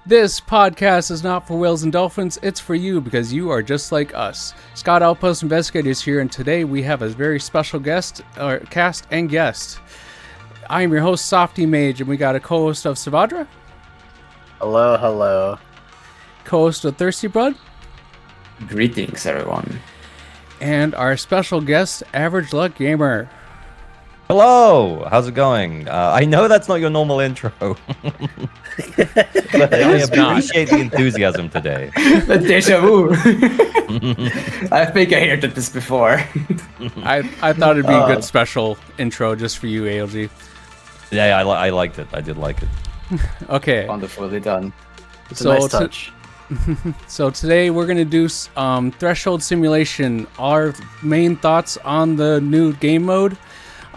This podcast is not for whales and dolphins, it's for you because you are just like us. Scott Outpost Investigator is here, and today we have a very special guest, or cast and guest. I am your host, Softy Mage, and we got a co-host of Savadra. Hello, hello. Co-host of Thirsty Blood. Greetings, everyone. And our special guest, Average Luck Gamer. Hello, how's it going? I know that's not your normal intro, but I appreciate the enthusiasm today. The deja vu. I think I heard this before. I thought it'd be a good special intro just for you, ALG. Yeah, I liked it. I did like it. Okay. Wonderfully done. It's a nice touch. So today we're going to do Threshold Simulation, our main thoughts on the new game mode.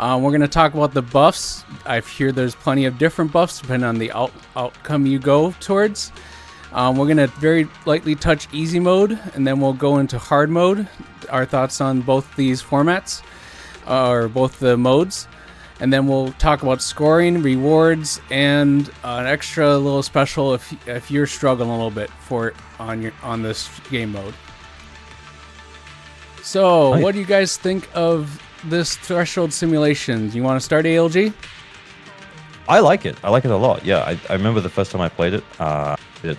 We're going to talk about the buffs. I hear there's plenty of different buffs depending on the outcome you go towards. We're going to very lightly touch easy mode, and then we'll go into hard mode. Our thoughts on both these formats, or both the modes. And then we'll talk about scoring, rewards, and an extra little special if you're struggling a little bit on this game mode. So, what do you guys think of this Threshold Simulation? You want to start, ALG? I like it. I like it a lot. Yeah, I remember the first time I played it,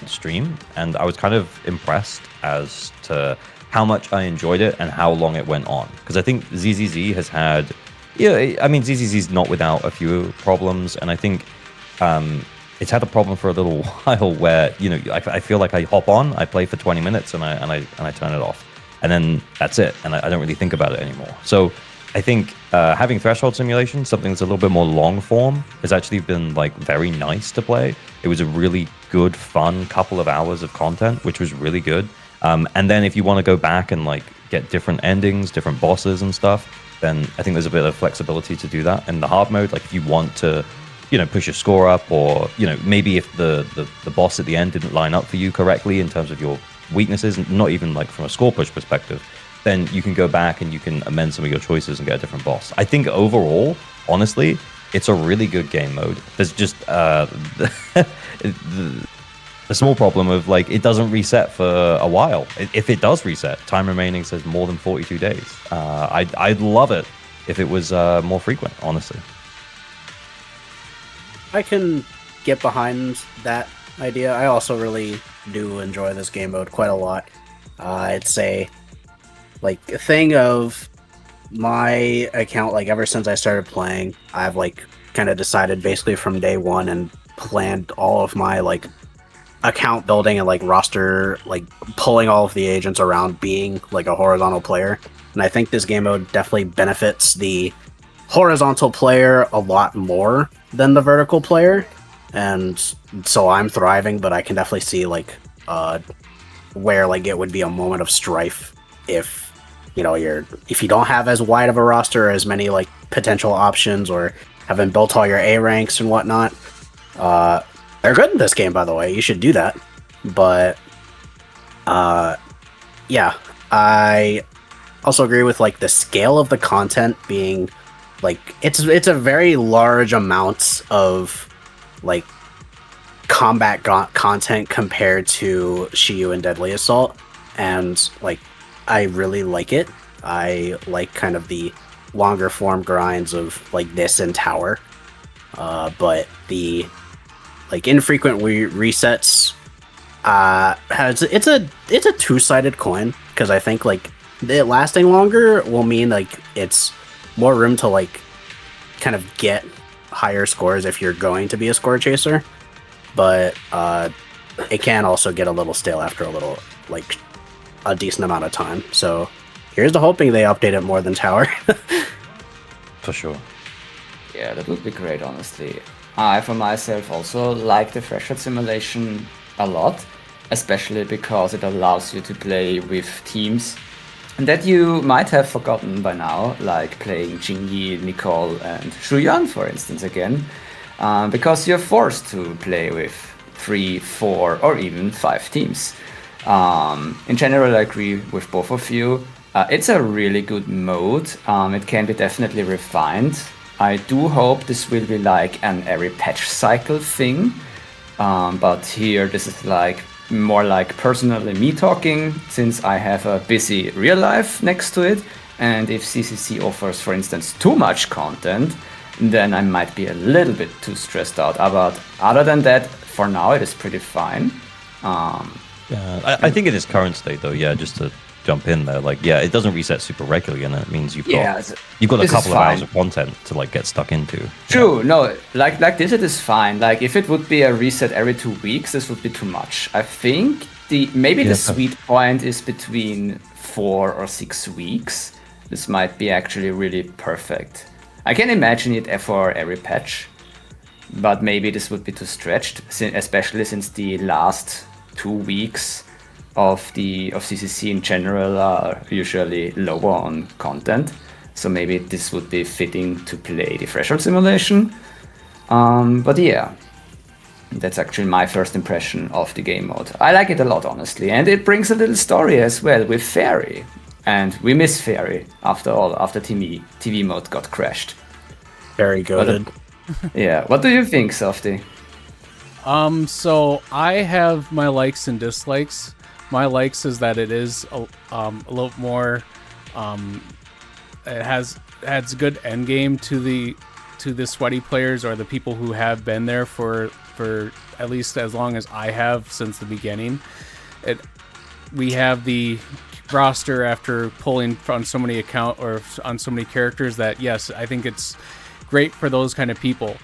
stream, and I was kind of impressed as to how much I enjoyed it and how long it went on. Because I think ZZZ has had... Yeah, I mean, ZZZ's not without a few problems, and I think it's had a problem for a little while where, you know, I feel like I hop on, I play for 20 minutes, and I turn it off. And then that's it, and I don't really think about it anymore. So I think having Threshold Simulation, something that's a little bit more long form, has actually been like very nice to play. It was a really good, fun couple of hours of content, which was really good. And then if you want to go back and like get different endings, different bosses and stuff, then I think there's a bit of flexibility to do that in the hard mode. Like if you want to, you know, push your score up, or, you know, maybe if the boss at the end didn't line up for you correctly in terms of your weaknesses, not even like from a score push perspective, then you can go back and you can amend some of your choices and get a different boss. I think overall, honestly, it's a really good game mode. There's just the small problem of like it doesn't reset for a while. If it does reset, time remaining says more than 42 days. I'd love it if it was more frequent, honestly. I can get behind that idea. I also really do enjoy this game mode quite a lot. I'd say, like, a thing of my account, like, ever since I started playing, I've, like, kind of decided basically from day one and planned all of my, like, account building and, like, roster, like, pulling all of the agents around being, like, a horizontal player. And I think this game mode definitely benefits the horizontal player a lot more than the vertical player. And so I'm thriving, but I can definitely see, like, where, like, it would be a moment of strife if, you know, if you don't have as wide of a roster or as many, like, potential options, or haven't built all your A ranks and whatnot. They're good in this game, by the way. You should do that. But, yeah, I also agree with, like, the scale of the content being, like, it's a very large amount of, like, combat content compared to Shiyu and Deadly Assault, and, like, I really like it. I like kind of the longer form grinds of, like, this and Tower, but the, like, infrequent resets, it's a two-sided coin, because I think, like, it lasting longer will mean, like, it's more room to, like, kind of get higher scores if you're going to be a score chaser, but it can also get a little stale after a decent amount of time. So here's to hoping they update it more than Tower. For sure. Yeah, that would be great, honestly. I, for myself, also like the Threshold Simulation a lot, especially because it allows you to play with teams that you might have forgotten by now, like playing Jingyi, Nicole, and Shuyan, for instance, again, because you're forced to play with 3, 4, or even 5 teams. In general, I agree with both of you. It's a really good mode. It can be definitely refined. I do hope this will be like an every patch cycle thing, But here, this is like more like personally me talking, since I have a busy real life next to it. And if ZZZ offers, for instance, too much content, then I might be a little bit too stressed out. But other than that, for now, it is pretty fine. Yeah, I think in its current state, though, yeah, just to jump in there, like, yeah, it doesn't reset super regularly, and it means you've got a couple of hours of content to like get stuck into. True, no, like this, it is fine. Like if it would be a reset every 2 weeks, this would be too much. I think the sweet point is between 4 or 6 weeks. This might be actually really perfect. I can imagine it for every patch, but maybe this would be too stretched, especially since the last 2 weeks of CCC in general are usually lower on content. So maybe this would be fitting to play the threshold simulation. But yeah, that's actually my first impression of the game mode. I like it a lot, honestly, and it brings a little story as well with Fairy. And we miss Fairy after all, after TV mode got crashed. Very good. Yeah, what do you think, Softy? So I have my likes and dislikes. My likes is that it is a little more, it has good end game to the sweaty players or the people who have been there for at least as long as I have since the beginning. We have the roster after pulling on so many on so many characters that yes, I think it's great for those kind of people.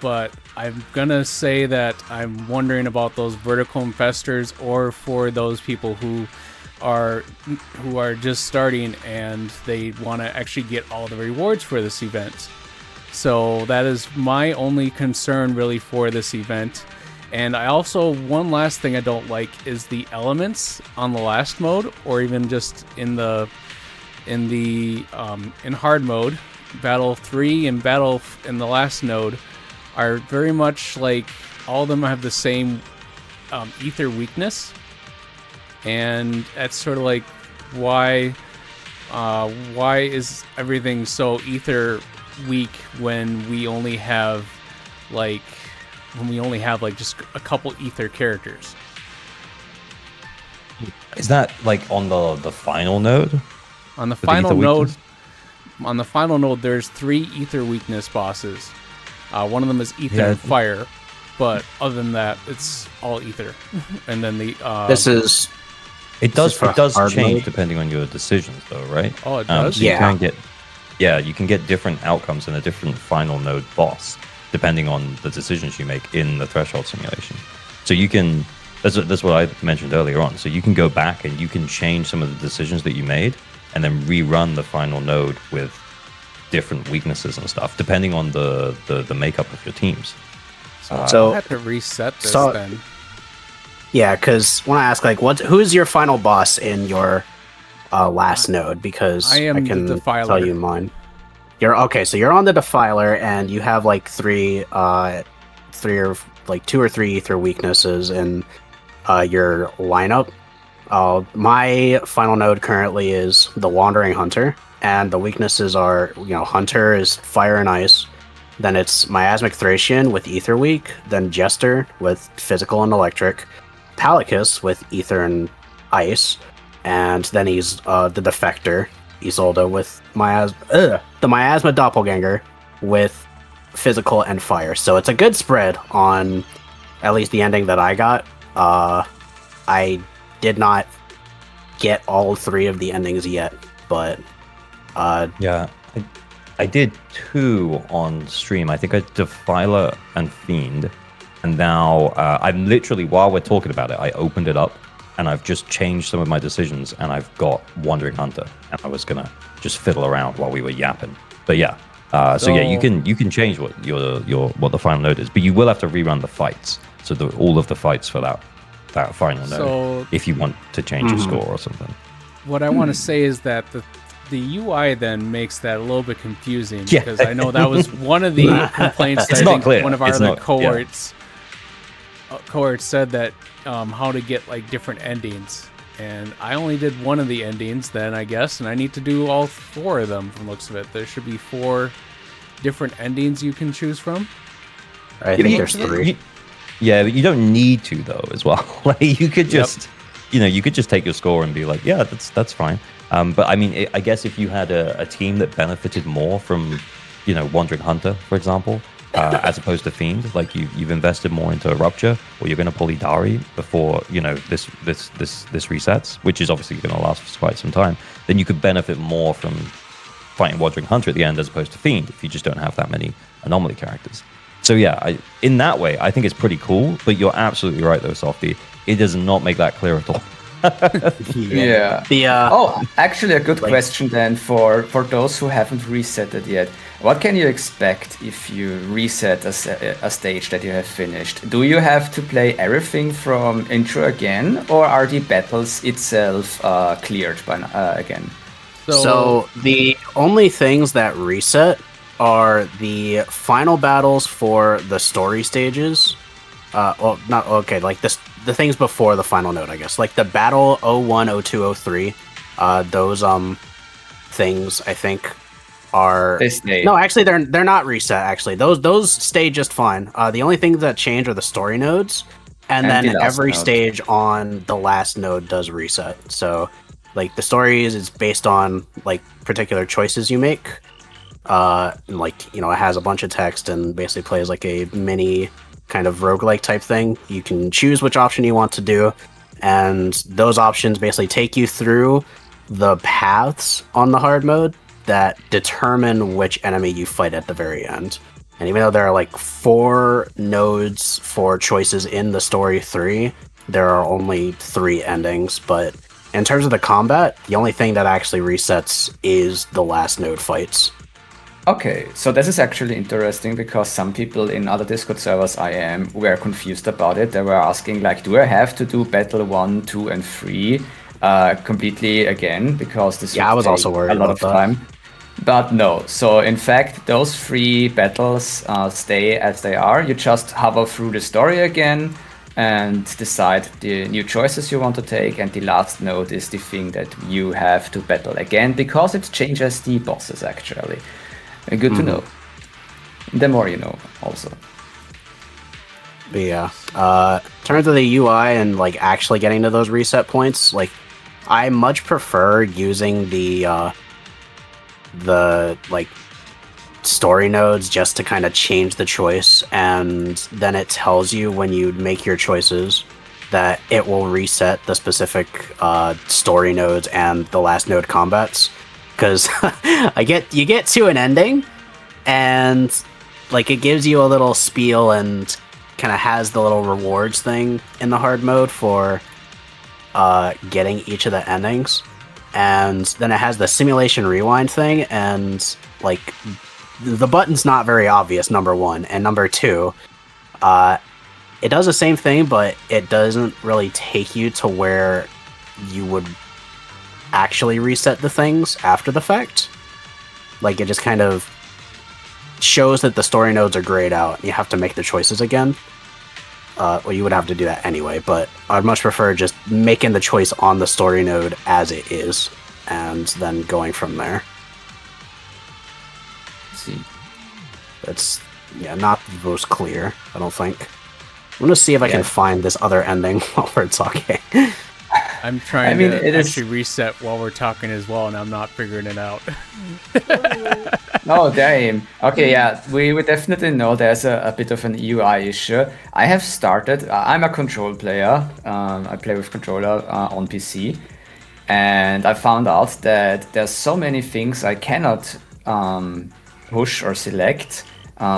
But I'm gonna say that I'm wondering about those vertical infestors, or for those people who are just starting and they want to actually get all the rewards for this event. So that is my only concern really for this event. And I also, one last thing I don't like is the elements on the last mode, or even just in hard mode. Battle 3 and Battle in the last node are very much like all of them have the same ether weakness, and that's sort of like why is everything so ether weak when we only have just a couple ether characters. Is that like on the final node? On the final node. On the final node, there's 3 ether weakness bosses. One of them is ether and fire, but other than that, it's all ether. And then it does change depending on your decisions, though, right? Oh, it does. So you can get different outcomes in a different final node boss depending on the decisions you make in the threshold simulation. So you can. That's what I mentioned earlier on. So you can go back and you can change some of the decisions that you made, and then rerun the final node with different weaknesses and stuff, depending on the makeup of your teams. So I have to reset this then. Yeah, because I want to ask, like, who's your final boss in your last node? Because I can the Defiler. Tell you mine. So you're on the Defiler, and you have like 2 or 3 ether weaknesses in your lineup. My final node currently is the Wandering Hunter, and the weaknesses are, Hunter is fire and ice, then it's Miasmic Thracian with Ether Weak, then Jester with physical and electric, Palicus with Ether and ice, and then he's the Defector, Isolde with the Miasma Doppelganger with physical and fire. So it's a good spread on at least the ending that I got. I did not get all 3 of the endings yet, but I did 2 on stream. I think I Defiler and Fiend, and now I'm literally, while we're talking about it, I opened it up and I've just changed some of my decisions, and I've got Wandering Hunter, and I was gonna just fiddle around while we were yapping. But yeah, so yeah, you can change what what the final node is, but you will have to rerun the fights. So all of the fights for that final node, if you want to change your score or something. What I want to say is that the UI then makes that a little bit confusing, because I know that was one of the complaints that I think one of our other cohorts said, that how to get like different endings, and I only did one of the endings then, I guess, and I need to do all 4 of them from the looks of it. There should be 4 different endings you can choose from. I think there's 3. Yeah, but you don't need to though as well. Like you could just, you could just take your score and be like, yeah, that's fine. But I mean, I guess if you had a team that benefited more from, Wandering Hunter, for example, as opposed to Fiend, like you've invested more into Rupture, or you're going to pull Idari before this resets, which is obviously going to last for quite some time, then you could benefit more from fighting Wandering Hunter at the end as opposed to Fiend if you just don't have that many anomaly characters. So yeah, in that way, I think it's pretty cool. But you're absolutely right, though, Softy. It does not make that clear at all. Yeah. Actually, a good question then for those who haven't reset it yet. What can you expect if you reset a stage that you have finished? Do you have to play everything from intro again, or are the battles itself cleared again? So the only things that reset are the final battles for the story stages. Like the things before the final node, I guess. Like the battle 01, 02, 03. Those things I think are they stay. No, actually they're not reset actually. Those stay just fine. The only things that change are the story nodes, and then every stage on the last node does reset. So like the stories is based on like particular choices you make. It has a bunch of text and basically plays like a mini kind of roguelike type thing. You can choose which option you want to do, and those options basically take you through the paths on the hard mode that determine which enemy you fight at the very end. And even though there are like 4 nodes for choices in the story 3, there are only 3 endings. But in terms of the combat, the only thing that actually resets is the last node fights. Okay, so this is actually interesting because some people in other Discord servers were confused about it. They were asking like, do I have to do battle 1, 2, and 3 completely again? Because this I was also worried a lot about of time. But no, so in fact, those 3 battles stay as they are. You just hover through the story again and decide the new choices you want to take, and the last node is the thing that you have to battle again because it changes the bosses actually. Good to know. The more you know, also. But yeah, in terms of the UI and like actually getting to those reset points, like I much prefer using the like story nodes just to kind of change the choice, and then it tells you when you make your choices that it will reset the specific story nodes and the last node combats. Because you get to an ending, and like it gives you a little spiel and kind of has the little rewards thing in the hard mode for getting each of the endings, and then it has the simulation rewind thing, and like the button's not very obvious, number 1, and number 2, it does the same thing, but it doesn't really take you to where you would actually reset the things after the fact. Like it just kind of shows that the story nodes are grayed out and you have to make the choices again. Well, you would have to do that anyway, but I'd much prefer just making the choice on the story node as it is and then going from there. Let's see. That's not the most clear, I don't think. I'm gonna see if I can find this other ending while we're talking. I'm trying to actually reset while we're talking as well, and I'm not figuring it out. Oh, damn. Okay, yeah, we definitely know there's a bit of an UI issue. I have started, I'm a control player. I play with controller on PC. And I found out that there's so many things I cannot push or select.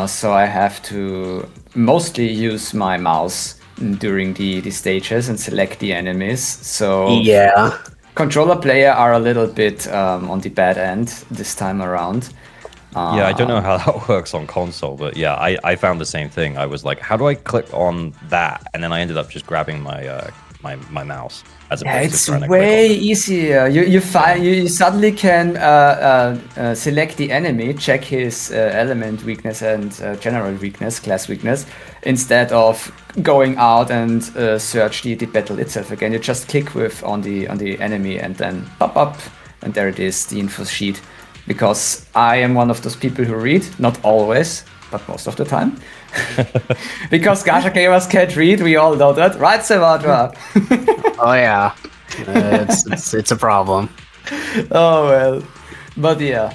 So I have to mostly use my mouse during the stages and select the enemies. So yeah, controller player are a little bit on the bad end this time around. Yeah, I don't know how that works on console, but yeah, I found the same thing. I was like, how do I click on that? And then I ended up just grabbing my my mouse as opposed it's to trying to way click on easier. You suddenly can select the enemy, check his element weakness and general weakness, class weakness, instead of going out and search the battle itself again. You just click on the enemy and then pop up, and there it is, the info sheet. Because I am one of those people who read, not always, but most of the time. Because gacha gamers can't read, we all know that, right, Savadra? Oh yeah, it's a problem. Oh well, but yeah,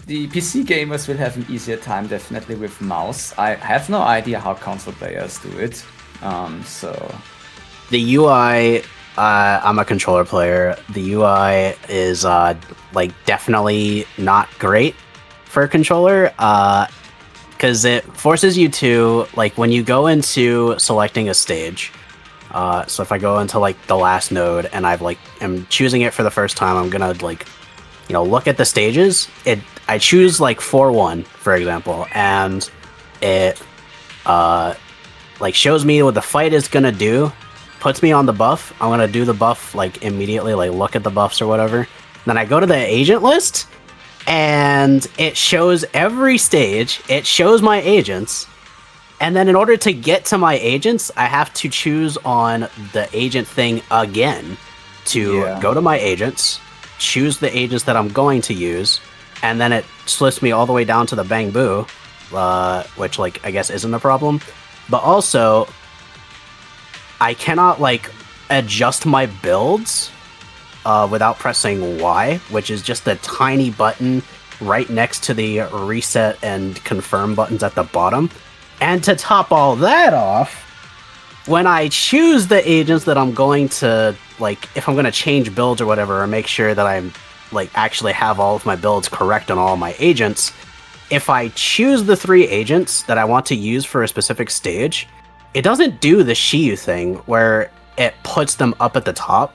the PC gamers will have an easier time definitely with mouse. I have no idea how console players do it. So The UI, I'm a controller player. The UI is like definitely not great for a controller. Because it forces you to, like, when you go into selecting a stage. So if I go into like the last node and am choosing it for the first time, I'm gonna look at the stages. I choose like 4-1, for example, and it like shows me what the fight is gonna do, puts me on the buff. I'm gonna do the buff like immediately, like look at the buffs or whatever. Then I go to the agent list, and it shows every stage. It shows my agents. And then in order to get to my agents, I have to choose on the agent thing again to go to my agents, choose the agents that I'm going to use, and then it slips me all the way down to the Bang Boo, which like I guess isn't a problem. But also, I cannot like adjust my builds without pressing Y, which is just a tiny button right next to the reset and confirm buttons at the bottom. And to top all that off, when I choose the agents that I'm going to, like, if I'm going to change builds or whatever, or make sure that I'm, like, actually have all of my builds correct on all my agents, if I choose the 3 agents that I want to use for a specific stage, it doesn't do the Shiyu thing where it puts them up at the top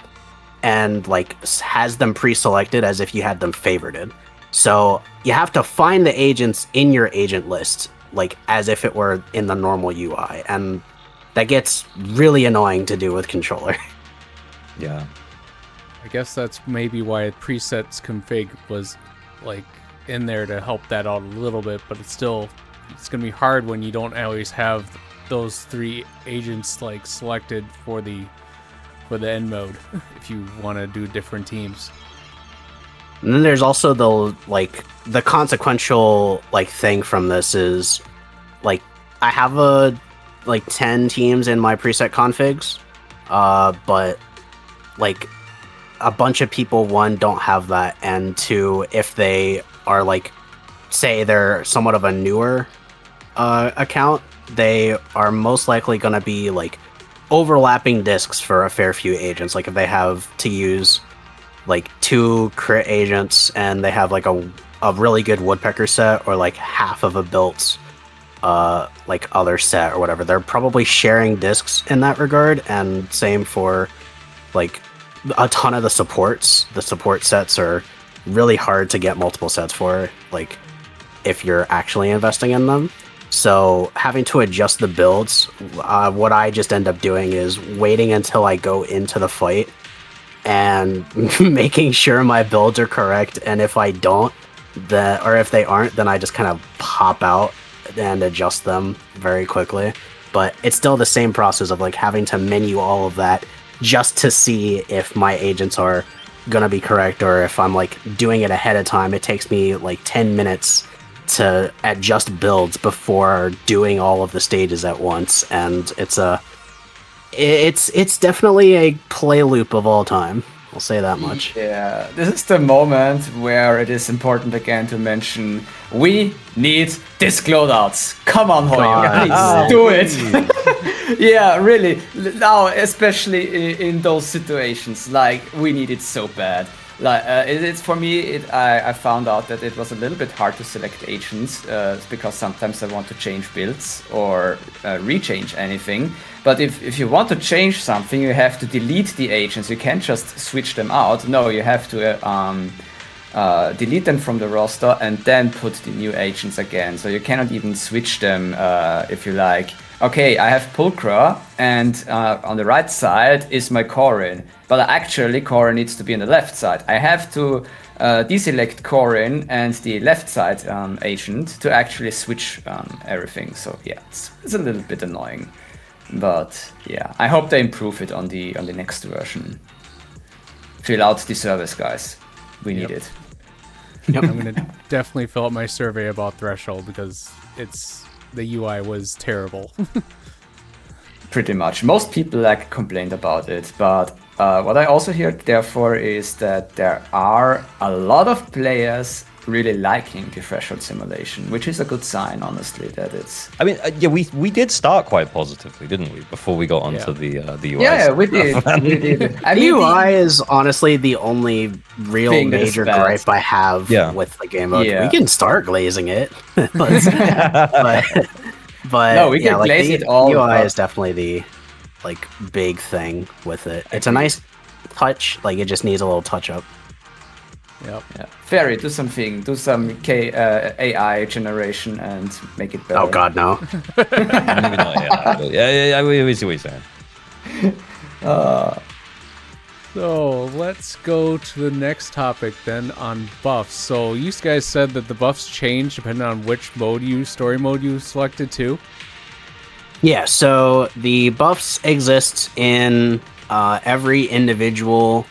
and, like, has them pre-selected as if you had them favorited. So you have to find the agents in your agent list, like as if it were in the normal UI, and that gets really annoying to do with controller. Yeah. I guess that's maybe why presets config was like in there to help that out a little bit, but it's gonna be hard when you don't always have those 3 agents like selected for the end mode if you want to do different teams. And then there's also the consequential like thing from this is like I have like 10 teams in my preset configs, but like a bunch of people, 1, don't have that, and 2, if they are like, say they're somewhat of a newer account, they are most likely going to be like overlapping discs for a fair few agents. Like if they have to use like 2 crit agents and they have like a really good woodpecker set or like half of a built like other set or whatever, they're probably sharing discs in that regard. And same for like a ton of the supports. The support sets are really hard to get multiple sets for, like if you're actually investing in them. So having to adjust the builds, what I just end up doing is waiting until I go into the fight and making sure my builds are correct. And if I don't, or if they aren't, then I just kind of pop out and adjust them very quickly. But it's still the same process of like having to menu all of that just to see if my agents are gonna be correct, or if I'm like doing it ahead of time. It takes me like 10 minutes to adjust builds before doing all of the stages at once, and it's definitely a play loop of all time. I'll say that much. Yeah, this is the moment where it is important again to mention we need disc loadouts. Come on, Hoyer, please do it. Yeah, really. Now, especially in those situations, like we need it so bad. Like it's for me, I found out that it was a little bit hard to select agents because sometimes I want to change builds or rechange anything. But if you want to change something, you have to delete the agents. You can't just switch them out. No, you have to delete them from the roster and then put the new agents again. So you cannot even switch them if you like. Okay, I have Pulcra, and on the right side is my Corrin. But actually, Corrin needs to be on the left side. I have to deselect Corrin and the left side agent to actually switch everything. So yeah, it's a little bit annoying. But yeah, I hope they improve it on the next version. Fill out the service, guys. We need it. Yep. I'm gonna definitely fill out my survey about Threshold because it's the UI was terrible. Pretty much. Most people complained about it, but what I also hear therefore is that there are a lot of players really liking the threshold simulation, which is a good sign, honestly, that it's... I mean, we did start quite positively, didn't we, before we got onto the UI? Yeah, we did. We did. I The mean, UI is honestly the only real thing that is major bad. gripe I have Yeah. with the game mode. Yeah. We can start glazing it, but No, we yeah, can like glaze the it all, UI but- is definitely the big thing with it. It's a nice touch, like it just needs a little touch up. Yep. Yeah. Fairy, do something. Do some AI generation and make it better. Oh god, no. Maybe not, yeah, we see what you're saying. So let's go to the next topic then on buffs. So you guys said that the buffs change depending on which story mode you selected too. Yeah, so the buffs exist in every individual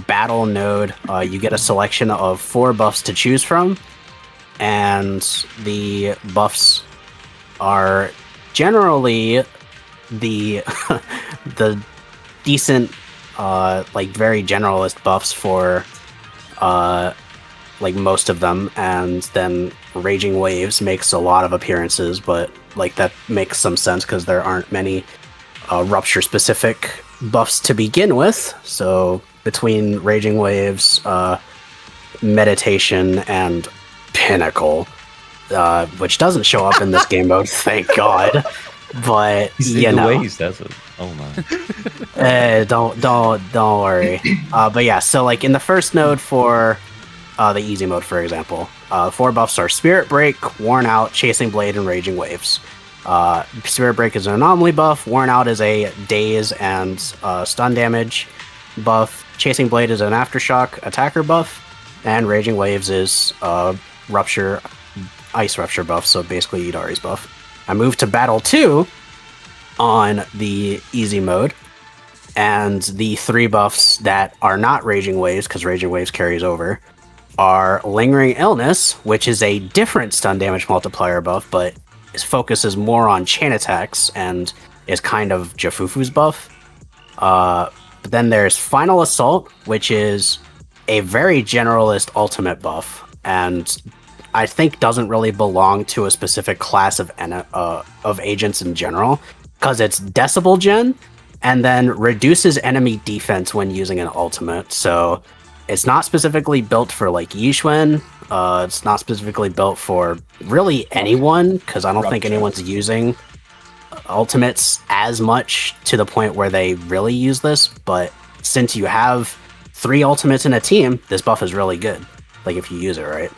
battle node. You get a selection of 4 buffs to choose from, and the buffs are generally the the decent very generalist buffs for most of them, and then Raging Waves makes a lot of appearances, but that makes some sense because there aren't many Rupture specific buffs to begin with. So between Raging Waves, Meditation, and Pinnacle, which doesn't show up in this game mode, thank God. But The way he says it. Oh my. don't worry. But yeah, so in the first node for the easy mode, for example, 4 buffs are Spirit Break, Worn Out, Chasing Blade, and Raging Waves. Spirit Break is an anomaly buff. Worn Out is a daze and stun damage buff. Chasing Blade is an aftershock attacker buff, and Raging Waves is Rupture, Ice Rupture buff. So basically Idari's buff. I move to Battle 2 on the easy mode, and the 3 buffs that are not Raging Waves, because Raging Waves carries over, are Lingering Illness, which is a different stun damage multiplier buff, but its focus is more on chain attacks and is kind of Jafufu's buff. But then there's Final Assault, which is a very generalist ultimate buff, and I think doesn't really belong to a specific class of agents in general, because it's Decibel Gen, and then reduces enemy defense when using an ultimate. So it's not specifically built for Yixuan. It's not specifically built for really anyone, because I don't think anyone's using ultimates as much to the point where they really use this. But since you have 3 ultimates in a team, this buff is really good, if you use it right.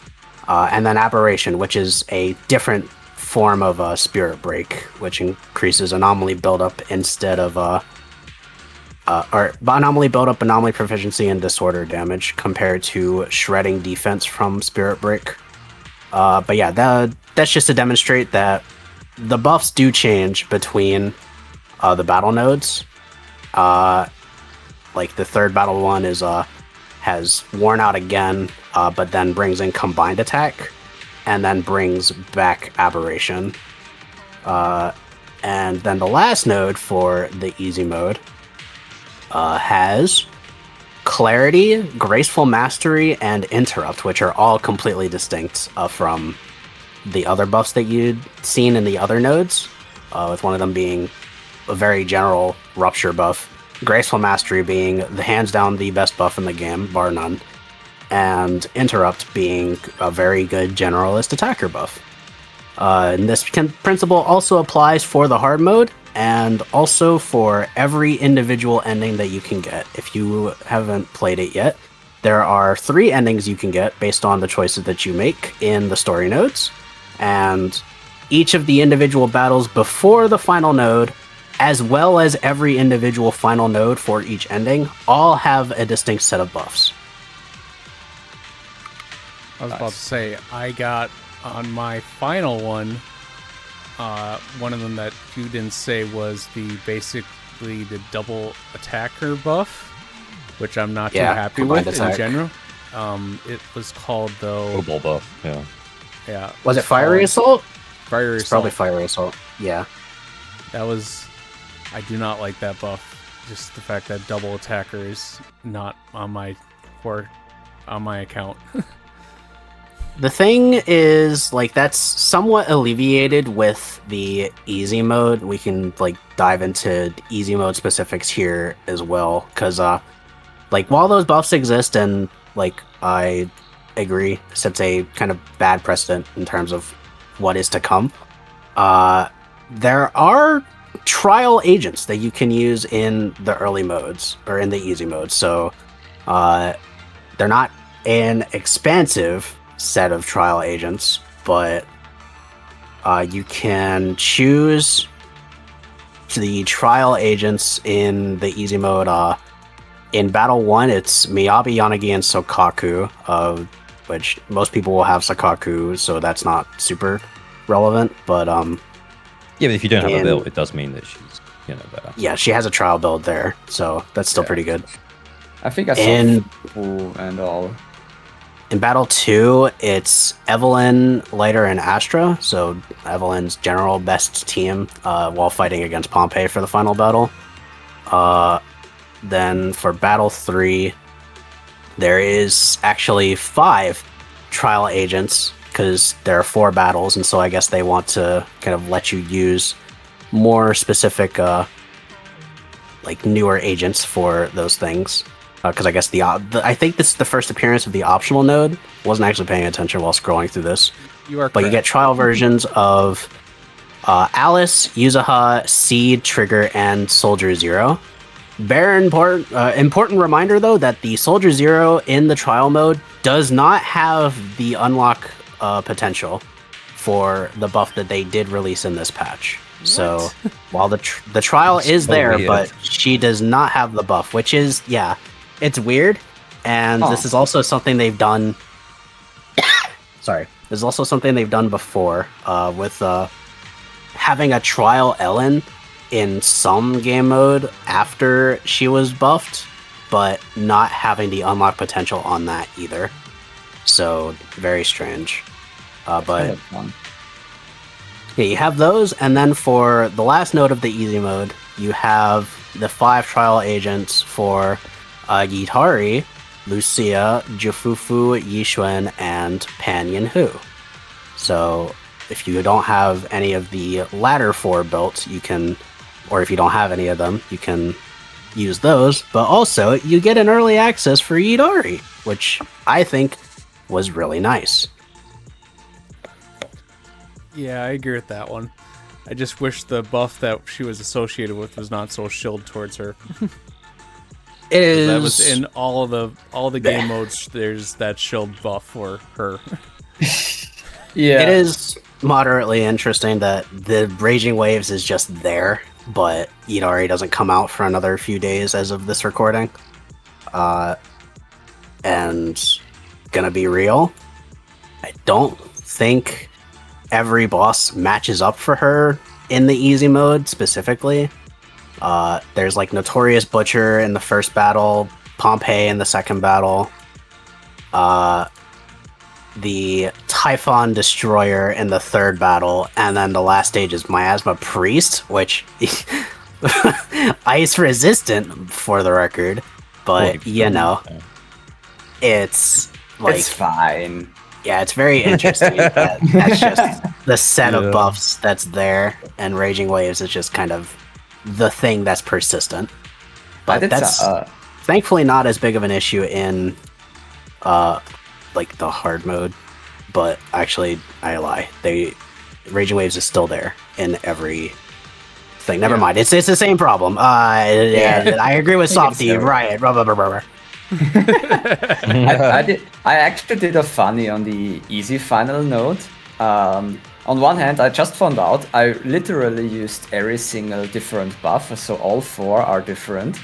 And then Aberration, which is a different form of Spirit Break, which increases anomaly buildup instead of anomaly buildup, anomaly proficiency, and disorder damage compared to shredding defense from Spirit Break. But yeah, that's just to demonstrate that the buffs do change between the battle nodes. The third battle one has Worn Out again, but then brings in Combined Attack, and then brings back Aberration. And then the last node for the easy mode has Clarity, Graceful Mastery, and Interrupt, which are all completely distinct from the other buffs that you'd seen in the other nodes, with one of them being a very general Rupture buff, Graceful Mastery being the hands down the best buff in the game, bar none, and Interrupt being a very good generalist attacker buff. And this principle also applies for the hard mode, and also for every individual ending that you can get. If you haven't played it yet, there are 3 endings you can get based on the choices that you make in the story nodes, and each of the individual battles before the final node, as well as every individual final node for each ending, all have a distinct set of buffs. I was about to say, I got on my final one, one of them that you didn't say was basically the double attacker buff, which I'm not too happy with in general. It was called though. Football buff, yeah. Yeah. Was it Fiery Assault? Fiery It's probably Assault. Fiery Assault. Yeah. That was. I do not like that buff. Just the fact that double attacker is not on my account. The thing is, like, that's somewhat alleviated with the easy mode. We can, like, dive into easy mode specifics here as well, because, like, while those buffs exist, and, like, I agree, sets a kind of bad precedent in terms of what is to come, there are trial agents that you can use in the early modes, or in the easy modes, so, they're not an expansive set of trial agents, but you can choose the trial agents in the easy mode. In Battle 1, it's Miyabi, Yanagi, and Sokaku, which most people will have Sokaku, so that's not super relevant, but Yeah, but if you don't have a build, it does mean that she's, better. yeah, she has a trial build there, so that's still pretty good. I think I saw Fu and all. In Battle 2, it's Evelyn, Lighter, and Astra. So Evelyn's general best team while fighting against Pompey for the final battle. Then for Battle 3, there is actually 5 trial agents because there are 4 battles, and so I guess they want to kind of let you use more specific, like, newer agents for those things. Because I guess I think this is the first appearance of the optional node. Wasn't actually paying attention while scrolling through this. You are, but you get trial versions of Alice, Yuzuha, Seed, Trigger, and Soldier Zero. Important reminder though that the Soldier Zero in the trial mode does not have the unlock potential for the buff that they did release in this patch. What? So while the trial is so there, weird. But she does not have the buff, which is it's weird, and this is also something they've done. Sorry, this is also something they've done before with having a trial Ellen in some game mode after she was buffed, but not having the unlock potential on that either. So very strange. But yeah, you have those, and then for the last node of the easy mode, you have the 5 trial agents for Yitari, Lucia, Jufufu, Yixuan, and Pan Yinhu. So if you don't have any of the latter 4 built, you can, or if you don't have any of them, you can use those. But also, you get an early access for Yitari, which I think was really nice. Yeah, I agree with that one. I just wish the buff that she was associated with was not so shield towards her. That was in all the game modes. There's that shield buff for her. Yeah, it is moderately interesting that the Raging Waves is just there, but Yitari doesn't come out for another few days as of this recording. And gonna be real, I don't think every boss matches up for her in the easy mode specifically. There's like Notorious Butcher in the first battle, Pompey in the second battle, the Typhon Destroyer in the third battle, and then the last stage is Miasma Priest, which ice resistant for the record, but it's like it's fine. Yeah, it's very interesting. That's just the set of buffs that's there, and Raging Waves is just kind of the thing that's persistent. But that's thankfully not as big of an issue in like the hard mode. But actually, I lie. Raging Waves is still there in every thing. Never mind. It's the same problem. I agree with Softy. Riot. I actually did a funny on the easy final node. On one hand, I just found out I literally used every single different buff, so all 4 are different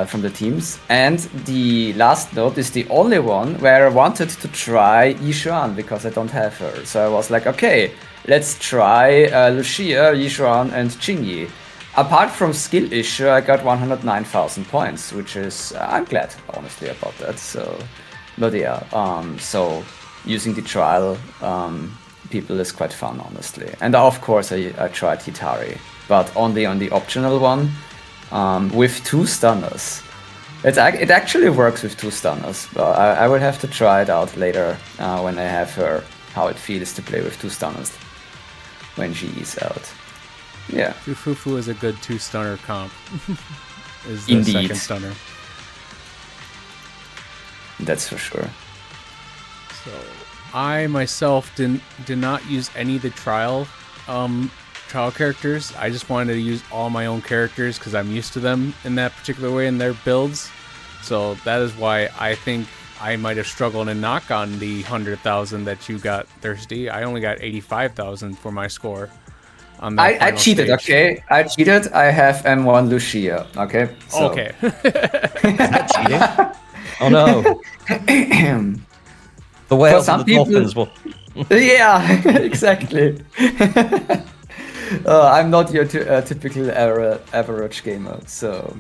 from the teams. And the last node is the only one where I wanted to try Yixuan because I don't have her. So I was like, okay, let's try Lucia, Yixuan, and Jingyi. Apart from skill issue, I got 109,000 points, which is I'm glad honestly about that. So, but yeah, so using the trial people is quite fun, honestly. And of course, I tried Hitari, but only on the optional one with 2 stunners. It actually works with 2 stunners, but I will have to try it out later when I have her, how it feels to play with 2 stunners when she is out. Yeah. Fufu is a good 2-stunner comp. Is the Indeed. second stunner. That's for sure. So I myself did not use any of the trial characters. I just wanted to use all my own characters because I'm used to them in that particular way in their builds. So that is why I think I might have struggled and not gotten the 100,000 that you got, Thirsty. I only got 85,000 for my score. On that I cheated, stage. okay? I cheated. I have M1 Lucia, okay? So. Okay. Cheating? Oh no. The whales some and the people- dolphins will... Yeah, exactly. I'm not your typical average gamer, so...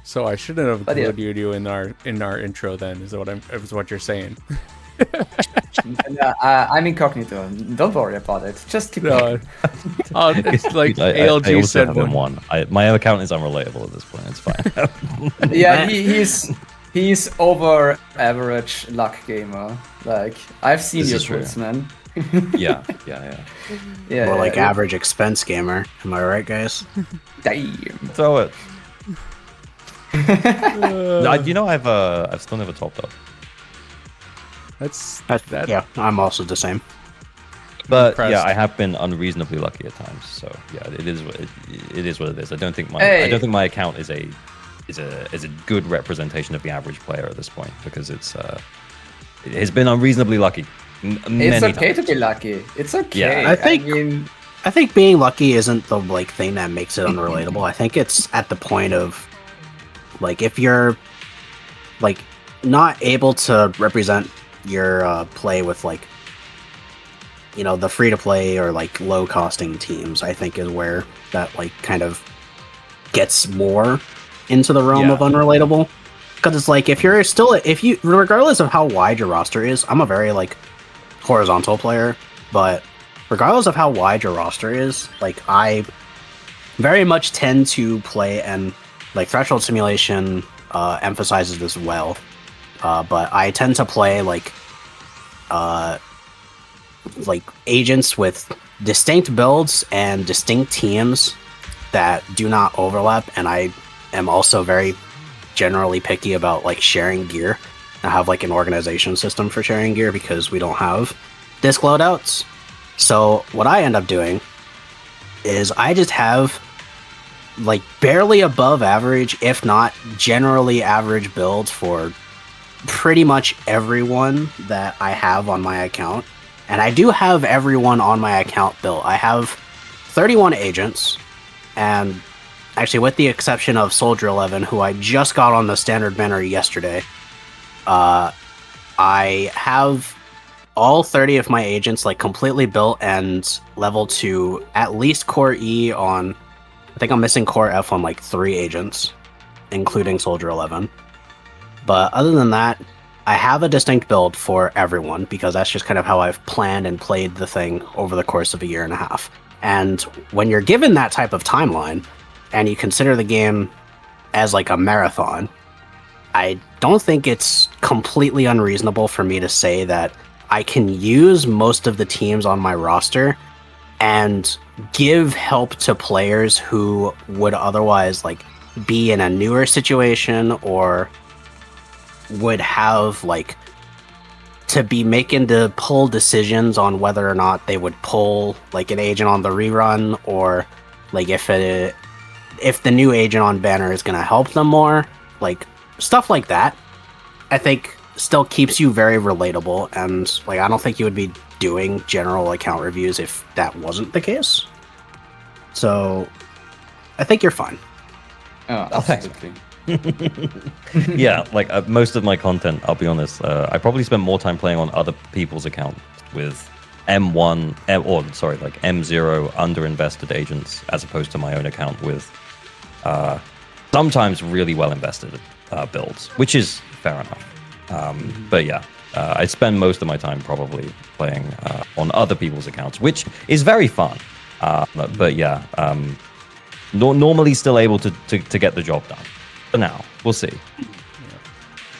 So I shouldn't have But yeah. included you in our intro then, is what you're saying. I'm incognito. Don't worry about it. Just keep going. It's like I ALG also said have one. one. My account is unrelatable at this point. It's fine. Yeah, he's over average luck gamer. Like, I've seen This your is true. tools, man. yeah. Yeah, More like yeah. average expense gamer. Am I right, guys? Damn. Throw it. I've still never topped up. That's Yeah, I'm also the same. But Impressed. yeah, I have been unreasonably lucky at times. So yeah, it is what it is. I don't think Hey. my account is a good representation of the average player at this point because it has been unreasonably lucky. It's okay to be lucky. It's okay. Yeah. I think being lucky isn't the thing that makes it unrelatable. I think it's at the point of if you're not able to represent your play with the free to play or low costing teams, I think is where that kind of gets more into the realm of unrelatable. Because it's if you regardless of how wide your roster is, I'm a very horizontal player, but regardless of how wide your roster is, I very much tend to play, and Threshold Simulation emphasizes this well, but I tend to play agents with distinct builds and distinct teams that do not overlap, and I am also very generally picky about sharing gear. I have an organization system for sharing gear because we don't have disc loadouts. So what I end up doing is I just have barely above average, if not generally average builds for pretty much everyone that I have on my account. And I do have everyone on my account built. I have 31 agents, and actually with the exception of Soldier 11, who I just got on the standard banner yesterday, I have all 30 of my agents completely built and leveled to at least core E on, I think I'm missing core F on 3 agents, including Soldier 11. But other than that, I have a distinct build for everyone because that's just kind of how I've planned and played the thing over the course of a year and a half. And when you're given that type of timeline and you consider the game as a marathon, I don't think it's completely unreasonable for me to say that I can use most of the teams on my roster and give help to players who would otherwise be in a newer situation or would have to be making to pull decisions on whether or not they would pull an agent on the rerun, or if the new agent on banner is going to help them more, stuff like that. I think still keeps you very relatable, and I don't think you would be doing general account reviews if that wasn't the case. So I think you're fine. Oh, thanks. absolutely. Yeah, most of my content, I'll be honest, I probably spend more time playing on other people's accounts with M0 underinvested agents as opposed to my own account with sometimes really well invested builds, which is fair enough. But yeah, I spend most of my time probably playing on other people's accounts, which is very fun. But yeah, normally still able to get the job done. For now, we'll see.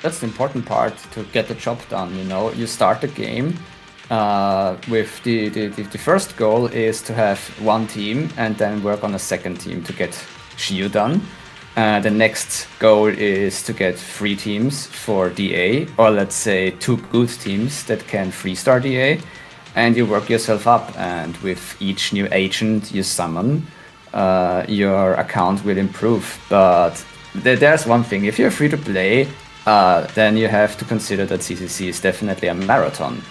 That's the important part, to get the job done. You know, you start the game with the first goal is to have one team and then work on a second team to get Shiyu done. The next goal is to get 3 teams for DA, or let's say 2 good teams that can 3-star DA, and you work yourself up. And with each new agent you summon, your account will improve. But there's one thing: if you're free to play, then you have to consider that ZZZ is definitely a marathon.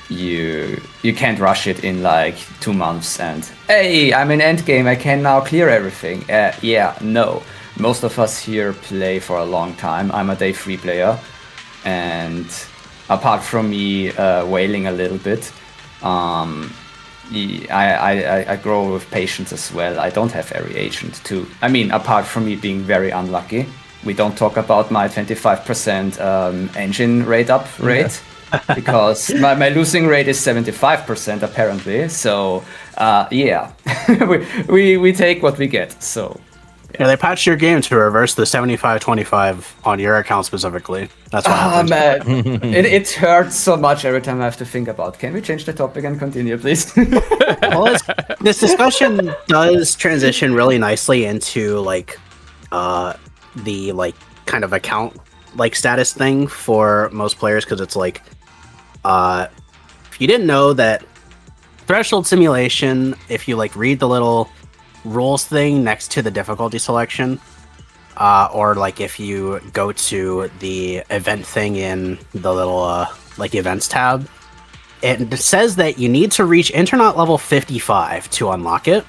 You can't rush it in like 2 months and, hey, I'm in endgame, I can now clear everything. Yeah, no. Most of us here play for a long time. I'm a day 3 player, and apart from me wailing a little bit, I grow with patience as well. I don't have every agent too. I mean, apart from me being very unlucky. We don't talk about my 25% engine rate up rate, because my losing rate is 75% apparently. So yeah, we take what we get. So yeah, they patched your game to reverse the 75-25 on your account specifically. That's what happened. Man, it hurts so much every time I have to think about. Can we change the topic and continue, please? Well, this discussion does transition really nicely into like the like kind of account like status thing for most players, because it's like if you didn't know that threshold simulation, if you like read the little rules thing next to the difficulty selection, or like if you go to the event thing in the little like events tab, it says that you need to reach Internet level 55 to unlock it.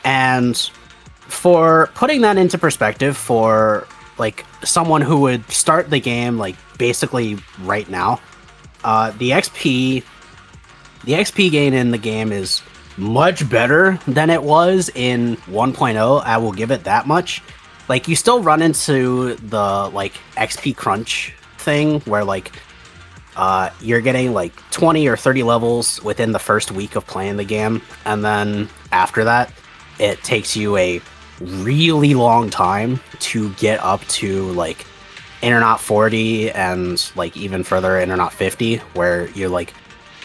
And for putting that into perspective, for like someone who would start the game like basically right now, the XP gain in the game is much better than it was in 1.0. I will give it that much. Like, you still run into the like XP crunch thing where like you're getting like 20 or 30 levels within the first week of playing the game, and then after that it takes you a really long time to get up to like Internet 40 and like even further Internet 50, where you like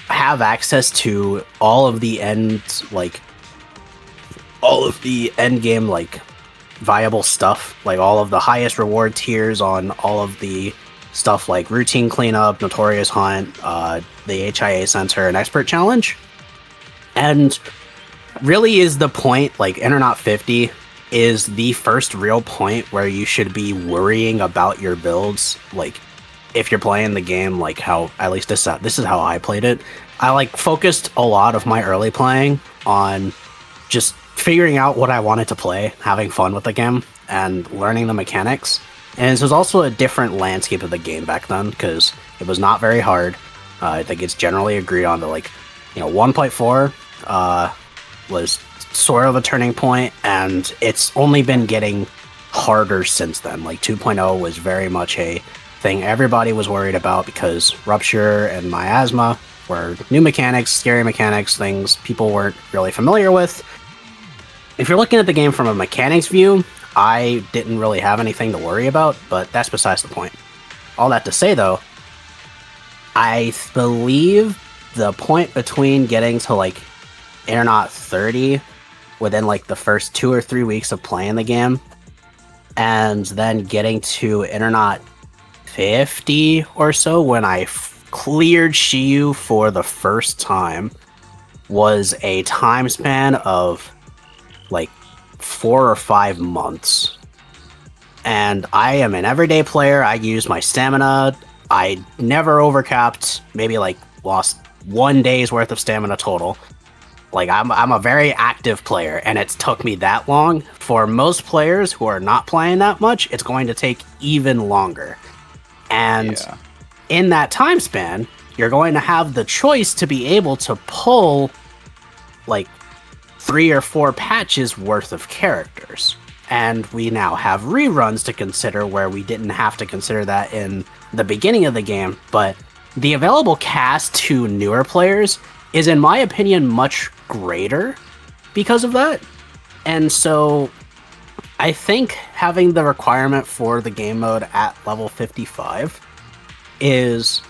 have access to all of the end game like viable stuff, like all of the highest reward tiers on all of the stuff like routine cleanup, notorious hunt, the HIA center, and expert challenge. And really is the point, like Internet 50 is the first real point where you should be worrying about your builds. Like, if you're playing the game, like how, at least this is how I played it. I like focused a lot of my early playing on just figuring out what I wanted to play, having fun with the game, and learning the mechanics. And this was also a different landscape of the game back then, because it was not very hard. I think it's generally agreed on that, like, 1.4 was sort of a turning point, and it's only been getting harder since then. Like, 2.0 was very much a thing everybody was worried about, because Rupture and Miasma were new mechanics, scary mechanics, things people weren't really familiar with. If you're looking at the game from a mechanics view, I didn't really have anything to worry about, but that's besides the point. All that to say, though, I believe the point between getting to like Internet 30 within like the first 2 or 3 weeks of playing the game, and then getting to Internet 50 or so when I cleared Shiyu for the first time, was a time span of like 4 or 5 months. And I am an everyday player. I use my stamina. I never overcapped, maybe like lost 1 day's worth of stamina total. Like, I'm a very active player, and it's took me that long. For most players who are not playing that much, it's going to take even longer. And in that time span, you're going to have the choice to be able to pull like 3 or 4 patches worth of characters. And we now have reruns to consider, where we didn't have to consider that in the beginning of the game. But the available cast to newer players is, in my opinion, much greater because of that. And so I think having the requirement for the game mode at level 55 is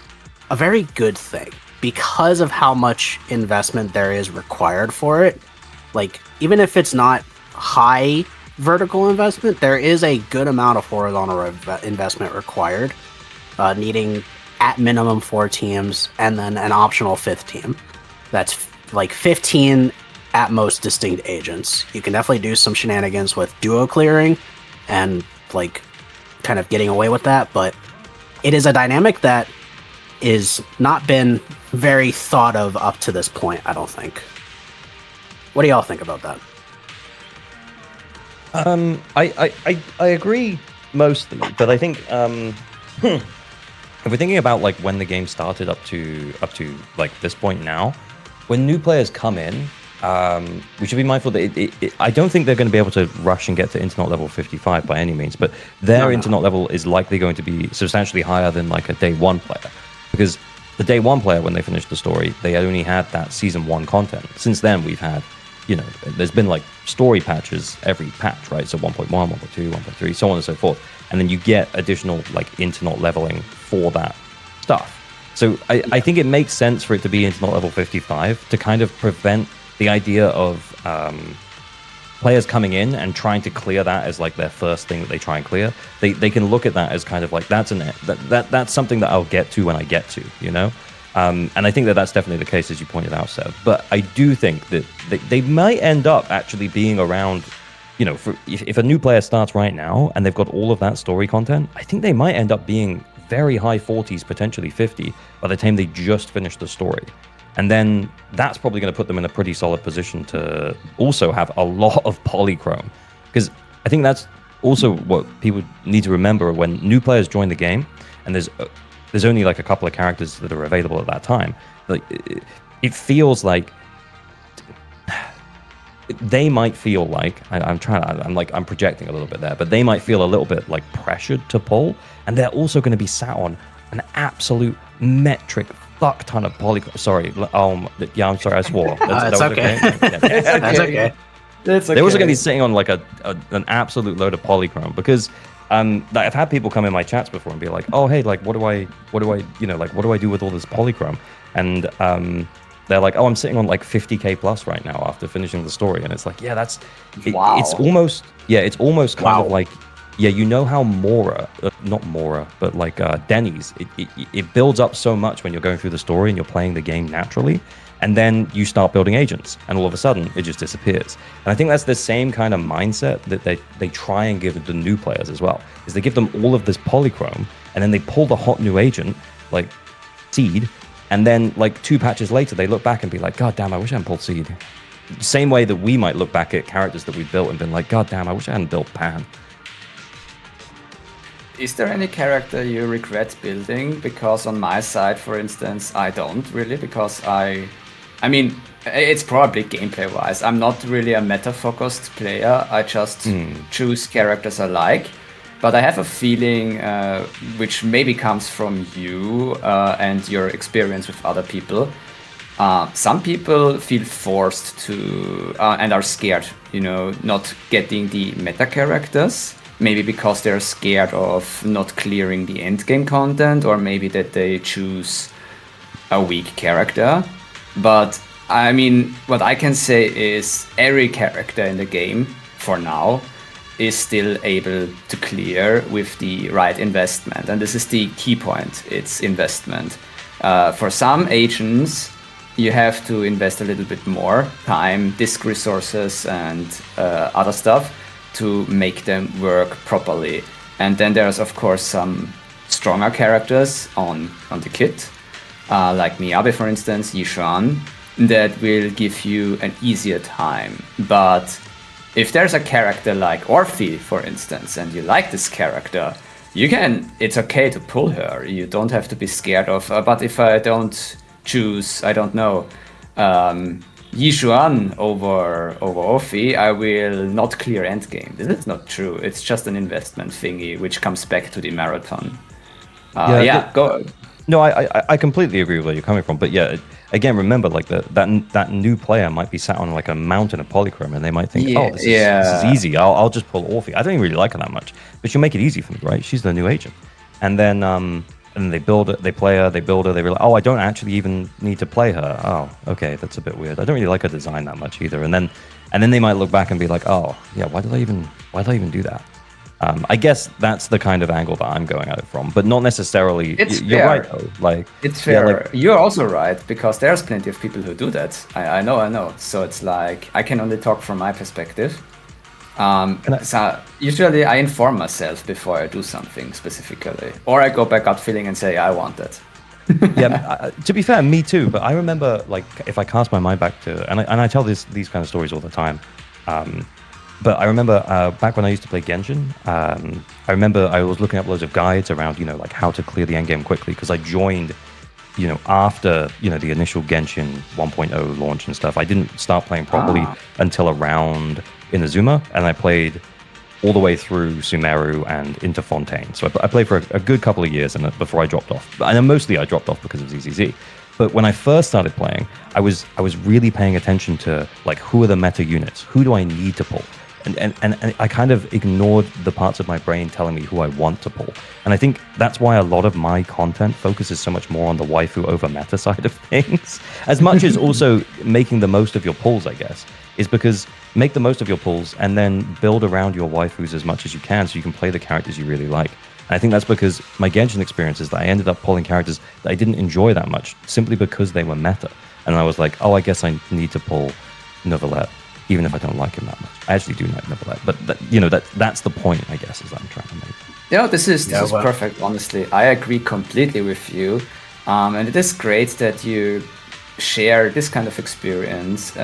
a very good thing because of how much investment there is required for it. Like, even if it's not high vertical investment, there is a good amount of horizontal investment required, needing at minimum 4 teams and then an optional 5th team. That's like 15 at most distinct agents. You can definitely do some shenanigans with duo clearing and like kind of getting away with that, but it is a dynamic that is not been very thought of up to this point, I don't think. What do y'all think about that? I agree mostly, but I think if we're thinking about like when the game started up to like this point now, when new players come in, we should be mindful that I don't think they're going to be able to rush and get to Internet level 55 by any means, but their Internet level is likely going to be substantially higher than like a day one player, because the day one player, when they finished the story, they only had that season 1 content. Since then, we've had, there's been like story patches every patch, right? So 1.1, 1.2, 1.3, so on and so forth. And then you get additional like internet leveling for that stuff. So I think it makes sense for it to be internet level 55 to kind of prevent the idea of players coming in and trying to clear that as like their first thing that they try and clear. They can look at that as kind of like that's something that I'll get to when I get to, and I think that that's definitely the case, as you pointed out, Seb. But I do think that they might end up actually being around, if a new player starts right now and they've got all of that story content, I think they might end up being very high 40s, potentially 50, by the time they just finish the story. And then that's probably going to put them in a pretty solid position to also have a lot of polychrome. Because I think that's also what people need to remember when new players join the game, and there's only like a couple of characters that are available at that time. Like it feels like they might feel like I'm projecting a little bit there, but they might feel a little bit like pressured to pull, and they're also going to be sat on an absolute metric fuck ton of polychrome. Sorry, yeah, I'm sorry, I swore. That's okay. That's okay. They're also going to be sitting on like an absolute load of polychrome, because I've had people come in my chats before and be like, oh hey, like what do I do with all this polychrome? And they're like, oh, I'm sitting on like 50k plus right now after finishing the story. And it's like, yeah, wow. It's almost kind of like, yeah, how not Mora, but like Denny's, it builds up so much when you're going through the story and you're playing the game naturally, and then you start building agents, and all of a sudden it just disappears. And I think that's the same kind of mindset that they try and give the new players as well, is they give them all of this polychrome, and then they pull the hot new agent, like Seed, and then like 2 patches later they look back and be like, god damn, I wish I hadn't pulled Seed. Same way that we might look back at characters that we built and been like, god damn, I wish I hadn't built Pan. Is there any character you regret building? Because on my side, for instance, I don't really, because I mean, it's probably gameplay-wise. I'm not really a meta-focused player. I just choose characters I like. But I have a feeling, which maybe comes from you and your experience with other people. Some people feel forced to, and are scared, not getting the meta characters. Maybe because they're scared of not clearing the endgame content, or maybe that they choose a weak character. But I mean, what I can say is every character in the game, for now, is still able to clear with the right investment. And this is the key point, it's investment. For some agents, you have to invest a little bit more time, disk resources, and other stuff to make them work properly. And then there's of course some stronger characters on the kit, like Miyabe, for instance, Yishuan, that will give you an easier time. But if there's a character like Orphe, for instance, and you like this character, it's okay to pull her. You don't have to be scared of, but if I don't choose, I don't know, Yishuan over Orphe, I will not clear endgame. This is not true. It's just an investment thingy, which comes back to the marathon. Go. No, I completely agree with where you're coming from, but yeah, again, remember, like that new player might be sat on like a mountain of polychrome, and they might think, Yeah, oh, this is yeah. easy. I'll just pull Orphe. I don't even really like her that much, but she'll make it easy for me, right? She's the new agent, and then they build it, they play her, they build her, they realize, oh, I don't actually even need to play her. Oh, okay, that's a bit weird. I don't really like her design that much either, and then they might look back and be like, oh, yeah, why did I even do that? I guess that's the kind of angle that I'm going at it from, but not necessarily. You're fair. right, though. Like, It's fair. Yeah, like, You're also right, because there's plenty of people who do that. I know. So it's like, I can only talk from my perspective. So usually I inform myself before I do something specifically, or I go by gut feeling and say I want that. yeah, to be fair, me too. But I remember, like, if I cast my mind back to, and I tell these kind of stories all the time. But I remember back when I used to play Genshin, I remember I was looking up loads of guides around, like how to clear the endgame quickly, because I joined, after, the initial Genshin 1.0 launch and stuff. I didn't start playing properly until around Inazuma, and I played all the way through Sumeru and into Fontaine. So I played for a good couple of years before I dropped off. And then mostly I dropped off because of ZZZ. But when I first started playing, I was really paying attention to, like, who are the meta units? Who do I need to pull? And I kind of ignored the parts of my brain telling me who I want to pull. And I think that's why a lot of my content focuses so much more on the waifu over meta side of things. As much as also making the most of your pulls, I guess, is because make the most of your pulls and then build around your waifus as much as you can so you can play the characters you really like. And I think that's because my Genshin experience is that I ended up pulling characters that I didn't enjoy that much simply because they were meta. And I was like, oh, I guess I need to pull Neuvillette, even if I don't like him that much. I actually do like Neuvillette, but that's the point, I guess, is that I'm trying to make. Yeah, this is perfect, honestly. I agree completely with you. And it is great that you share this kind of experience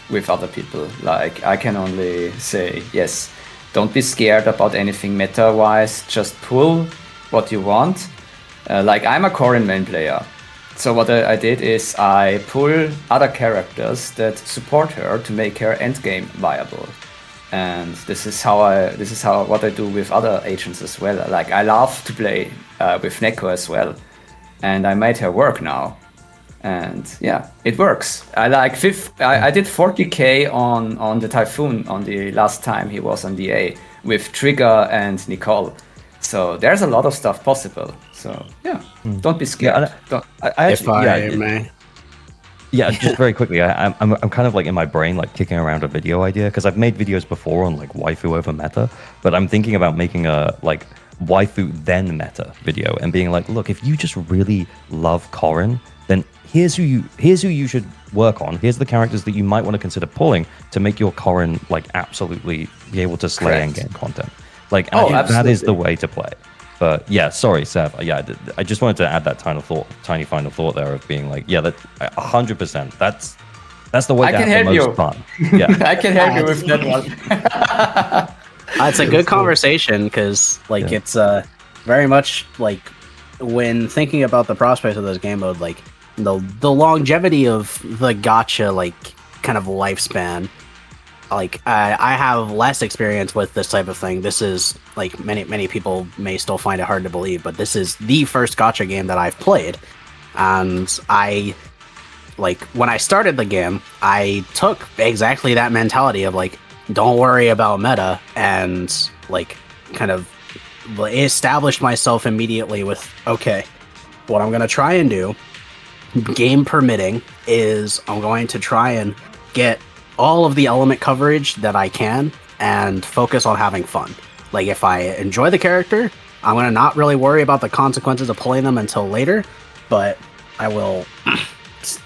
with other people. Like, I can only say, yes, don't be scared about anything meta-wise. Just pull what you want. Like, I'm a Corrin main player. So what I did is I pull other characters that support her to make her endgame viable. And this is what I do with other agents as well. Like, I love to play with Neko as well. And I made her work now. And yeah, it works. I did 40k on the Typhoon on the last time he was on DA with Trigger and Nicole. So there's a lot of stuff possible. So yeah, don't be scared. Yeah, just very quickly, I'm kind of like in my brain like kicking around a video idea, because I've made videos before on like waifu over meta, but I'm thinking about making a like waifu then meta video and being like, look, if you just really love Corrin, then here's who you should work on. Here's the characters that you might want to consider pulling to make your Corrin like absolutely be able to slay endgame content. Like, I think that is the way to play. But yeah, sorry, Sev. Yeah, I just wanted to add that tiny final thought there of being like, yeah, that 100%. That's the way to have the most fun. Yeah, I can help you with that one. It's a good conversation, because like it's very much like when thinking about the prospects of this game mode, like the longevity of the gacha like kind of lifespan. Like I have less experience with this type of thing. This is like many people may still find it hard to believe, but this is the first gacha game that I've played, and when I started the game, I took exactly that mentality of like, don't worry about meta, and like kind of established myself immediately with, okay, what I'm gonna try and do, game permitting, is I'm going to try and get all of the element coverage that I can and focus on having fun. Like, if I enjoy the character, I'm gonna not really worry about the consequences of pulling them until later, but I will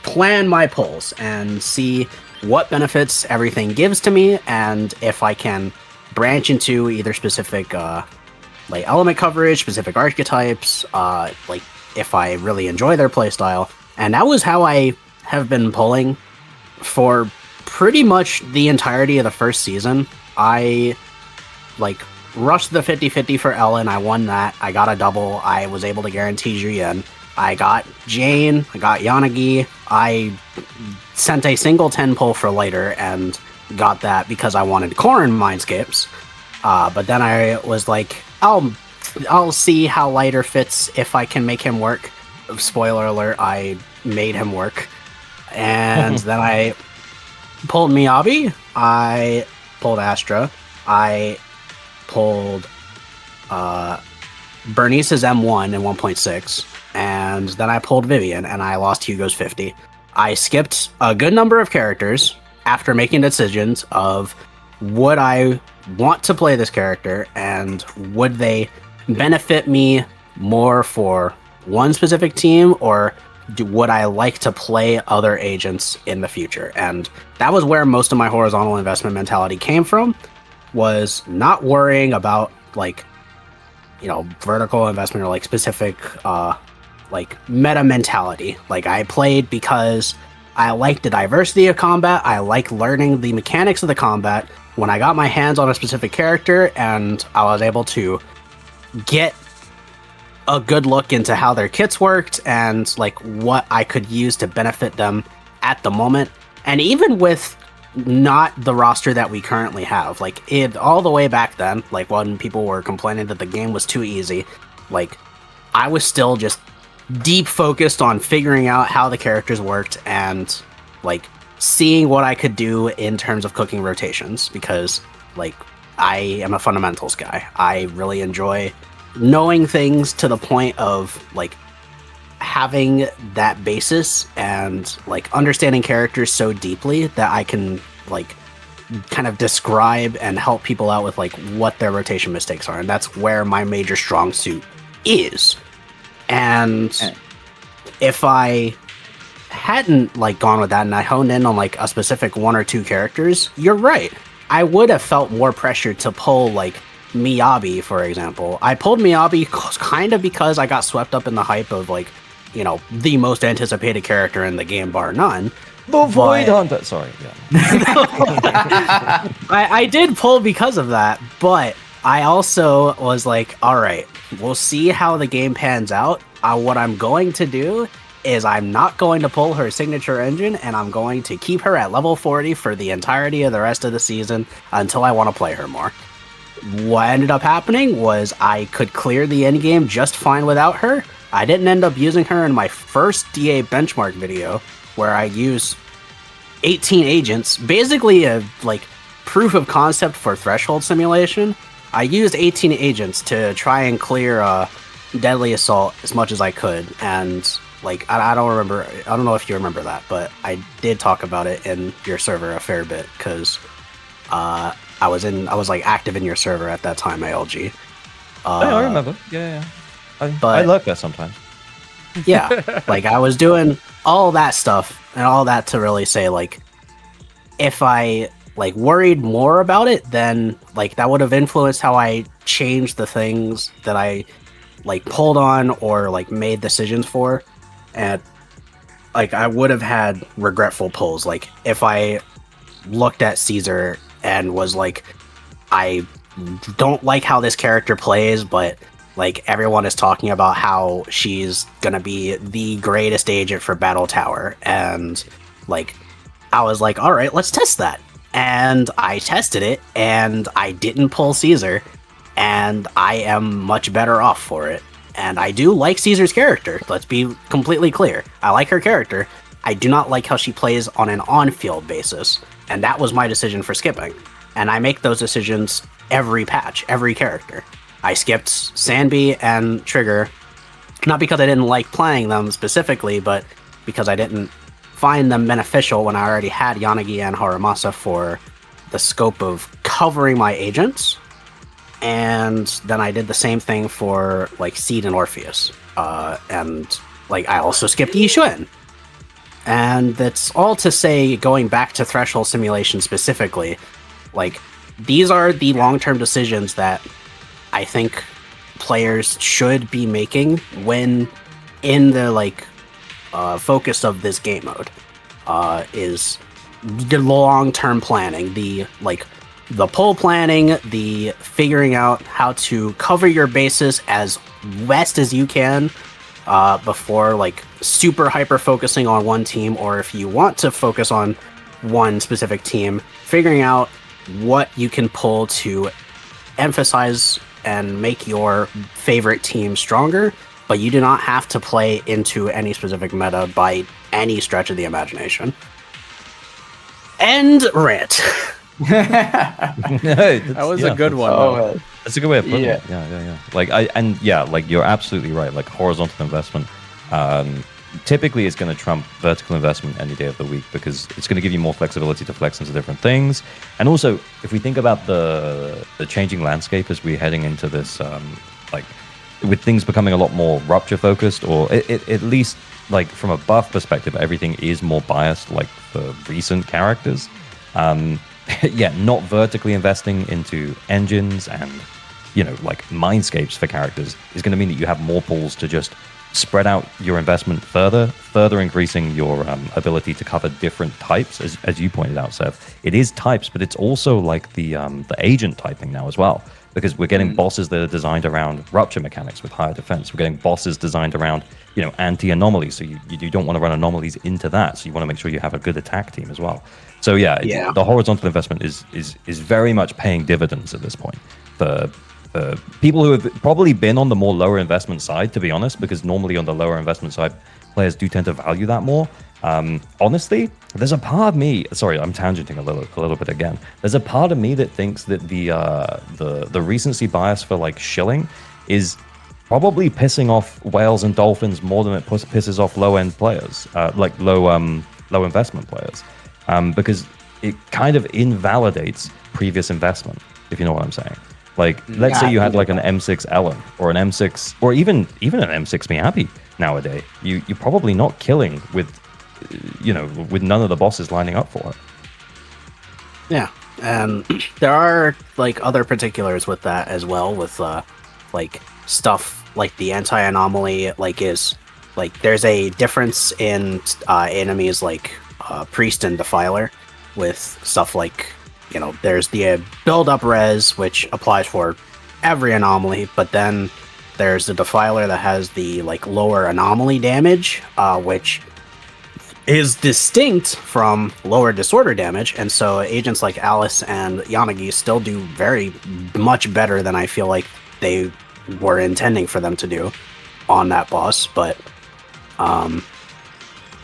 plan my pulls and see what benefits everything gives to me, and if I can branch into either specific like element coverage, specific archetypes, like if I really enjoy their playstyle. And that was how I have been pulling for pretty much the entirety of the first season. I like rushed the 50-50 for Ellen. I won that. I got a double. I was able to guarantee Juyen. I got Jane. I got Yanagi. I sent a single 10 pull for later and got that because I wanted Corrin Mindscapes. But then I was like, I'll see how lighter fits if I can make him work. spoiler alert, I made him work. And then I pulled Miyabi, I pulled Astra, I pulled Bernice's M1 in 1.6, and then I pulled Vivian, and I lost Hugo's 50. I skipped a good number of characters after making decisions of would I want to play this character, and would they benefit me more for one specific team, or would I like to play other agents in the future? And that was where most of my horizontal investment mentality came from, was not worrying about like, you know, vertical investment or like specific like meta mentality. Like I played because I like the diversity of combat. I like learning the mechanics of the combat. When I got my hands on a specific character and I was able to get a good look into how their kits worked and like what I could use to benefit them at the moment. And even with not the roster that we currently have, like it all the way back then, like when people were complaining that the game was too easy, like I was still just deep focused on figuring out how the characters worked and like seeing what I could do in terms of cooking rotations, because like I am a fundamentals guy. I really enjoy knowing things to the point of like having that basis and like understanding characters so deeply that I can like kind of describe and help people out with like what their rotation mistakes are. And that's where my major strong suit is. And if I hadn't like gone with that and I honed in on like a specific one or two characters, you're right. I would have felt more pressure to pull like Miyabi, for example. I pulled Miyabi kind of because I got swept up in the hype of like, you know, the most anticipated character in the game, bar none. The Void Hunter. Sorry, yeah. I did pull because of that, but I also was like, all right, we'll see how the game pans out. What I'm going to do is I'm not going to pull her signature engine, and I'm going to keep her at level 40 for the entirety of the rest of the season until I want to play her more. What ended up happening was I could clear the end game just fine without her. I didn't end up using her in my first DA benchmark video, where I used 18 agents, basically a like proof of concept for threshold simulation. I used 18 agents to try and clear Deadly Assault as much as I could, and like I don't know if you remember that, but I did talk about it in your server a fair bit because I was like active in your server at that time, ALG. I remember. Yeah. I lurk there sometimes. Yeah, like I was doing all that stuff and all that to really say like, if I like worried more about it, then like that would have influenced how I changed the things that I like pulled on or like made decisions for, and like I would have had regretful pulls. Like if I looked at Caesar and was like, I don't like how this character plays, but like everyone is talking about how she's gonna be the greatest agent for Battle Tower, and like I was like, all right, let's test that. And I tested it, and I didn't pull Caesar, and I am much better off for it. And I do like Caesar's character, let's be completely clear. I like her character. I do not like how she plays on an on-field basis, and that was my decision for skipping. And I make those decisions every patch, every character. I skipped Sanby and Trigger, not because I didn't like playing them specifically, but because I didn't find them beneficial when I already had Yanagi and Haramasa for the scope of covering my agents. And then I did the same thing for like Seed and Orpheus. And like I also skipped Yixuan. And that's all to say, going back to Threshold Simulation specifically, like these are the long-term decisions that I think players should be making when in the like focus of this game mode is the long-term planning, the pull planning, the figuring out how to cover your bases as best as you can before like super hyper focusing on one team, or if you want to focus on one specific team, figuring out what you can pull to emphasize and make your favorite team stronger, but you do not have to play into any specific meta by any stretch of the imagination. End rant. That was a good one. Though. That's a good way of putting it. Yeah. Like you're absolutely right. Like horizontal investment, typically is going to trump vertical investment any day of the week because it's going to give you more flexibility to flex into different things. And also, if we think about the changing landscape as we're heading into this, like with things becoming a lot more rupture focused, or at least like from a buff perspective, everything is more biased, like for recent characters. Not vertically investing into engines and, like mindscapes for characters is going to mean that you have more pools to just spread out your investment further increasing your ability to cover different types, as you pointed out, Seth. It is types, but it's also like the agent typing now as well, because we're getting bosses that are designed around rupture mechanics with higher defense. We're getting bosses designed around, anti-anomalies, so you don't want to run anomalies into that, so you want to make sure you have a good attack team as well. So the horizontal investment is very much paying dividends at this point for people who have probably been on the more lower investment side, to be honest, because normally on the lower investment side, players do tend to value that more. Honestly, there's a part of me, sorry, I'm tangenting a little bit again. There's a part of me that thinks that the recency bias for like shilling is probably pissing off whales and dolphins more than it pisses off low-end players, like low investment players, because it kind of invalidates previous investment, if you know what I'm saying. Like, let's say you had like an M6 Ellen or an M6, or even an M6 Miyabi nowadays. You're probably not killing with, with none of the bosses lining up for it. Yeah, and there are like other particulars with that as well, with like stuff like the anti-anomaly, like is like there's a difference in enemies like Priest and Defiler with stuff like, there's the build-up res, which applies for every anomaly, but then there's the Defiler that has the like lower anomaly damage, which is distinct from lower disorder damage, and so agents like Alice and Yanagi still do very much better than I feel like they were intending for them to do on that boss. But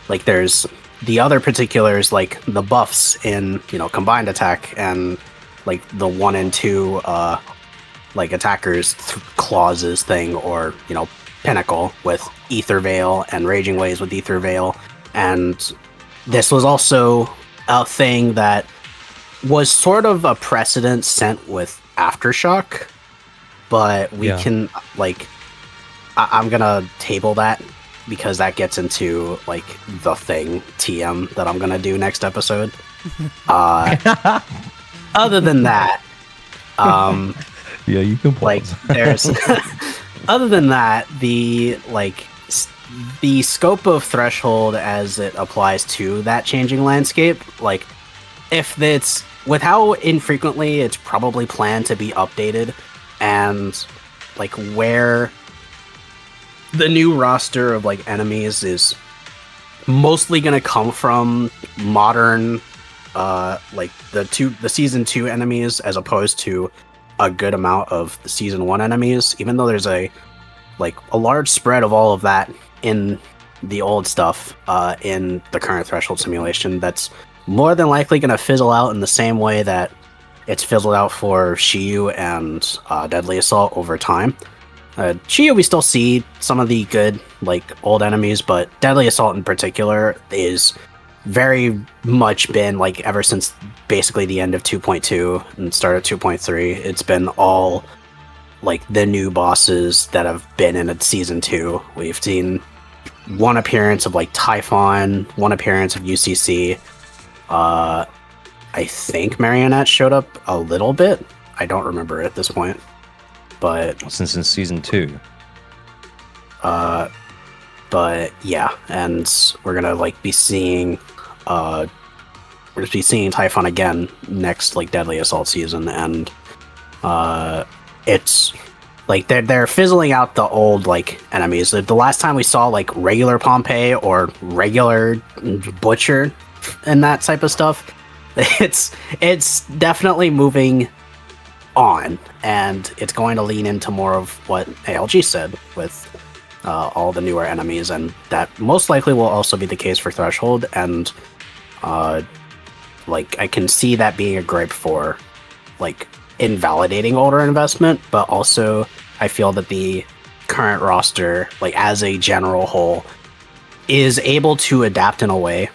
like there's the other particulars, like the buffs in combined attack and like the 1 and 2 like attackers clauses thing, or Pinnacle with Ether Veil and Raging Waves with Ether Veil. And this was also a thing that was sort of a precedent set with Aftershock, but we can like I'm gonna table that because that gets into like the thing TM that I'm gonna do next episode. Other than that, yeah, you can pause. Like there's other than that, the scope of Threshold as it applies to that changing landscape, like if it's with how infrequently it's probably planned to be updated, and like where the new roster of like enemies is mostly going to come from modern like the season 2 enemies, as opposed to a good amount of the season 1 enemies, even though there's a large spread of all of that in the old stuff in the current Threshold simulation, that's more than likely going to fizzle out in the same way that it's fizzled out for Shiyu and Deadly Assault over time. Shiyu, we still see some of the good old enemies, but Deadly Assault in particular is very much been ever since basically the end of 2.2 and start of 2.3. It's been all the new bosses that have been in season 2. We've seen one appearance of Typhon, one appearance of UCC. I think Marionette showed up a little bit. I don't remember at this point, but since in season 2. But yeah, and we're gonna be seeing Typhon again next Deadly Assault season, and it's they're fizzling out the old enemies. The last time we saw regular Pompeii or regular Butcher and that type of stuff, it's definitely moving on, and it's going to lean into more of what ALG said with all the newer enemies, and that most likely will also be the case for Threshold. And like I can see that being a gripe for like invalidating older investment, but also I feel that the current roster, like as a general whole, is able to adapt in a way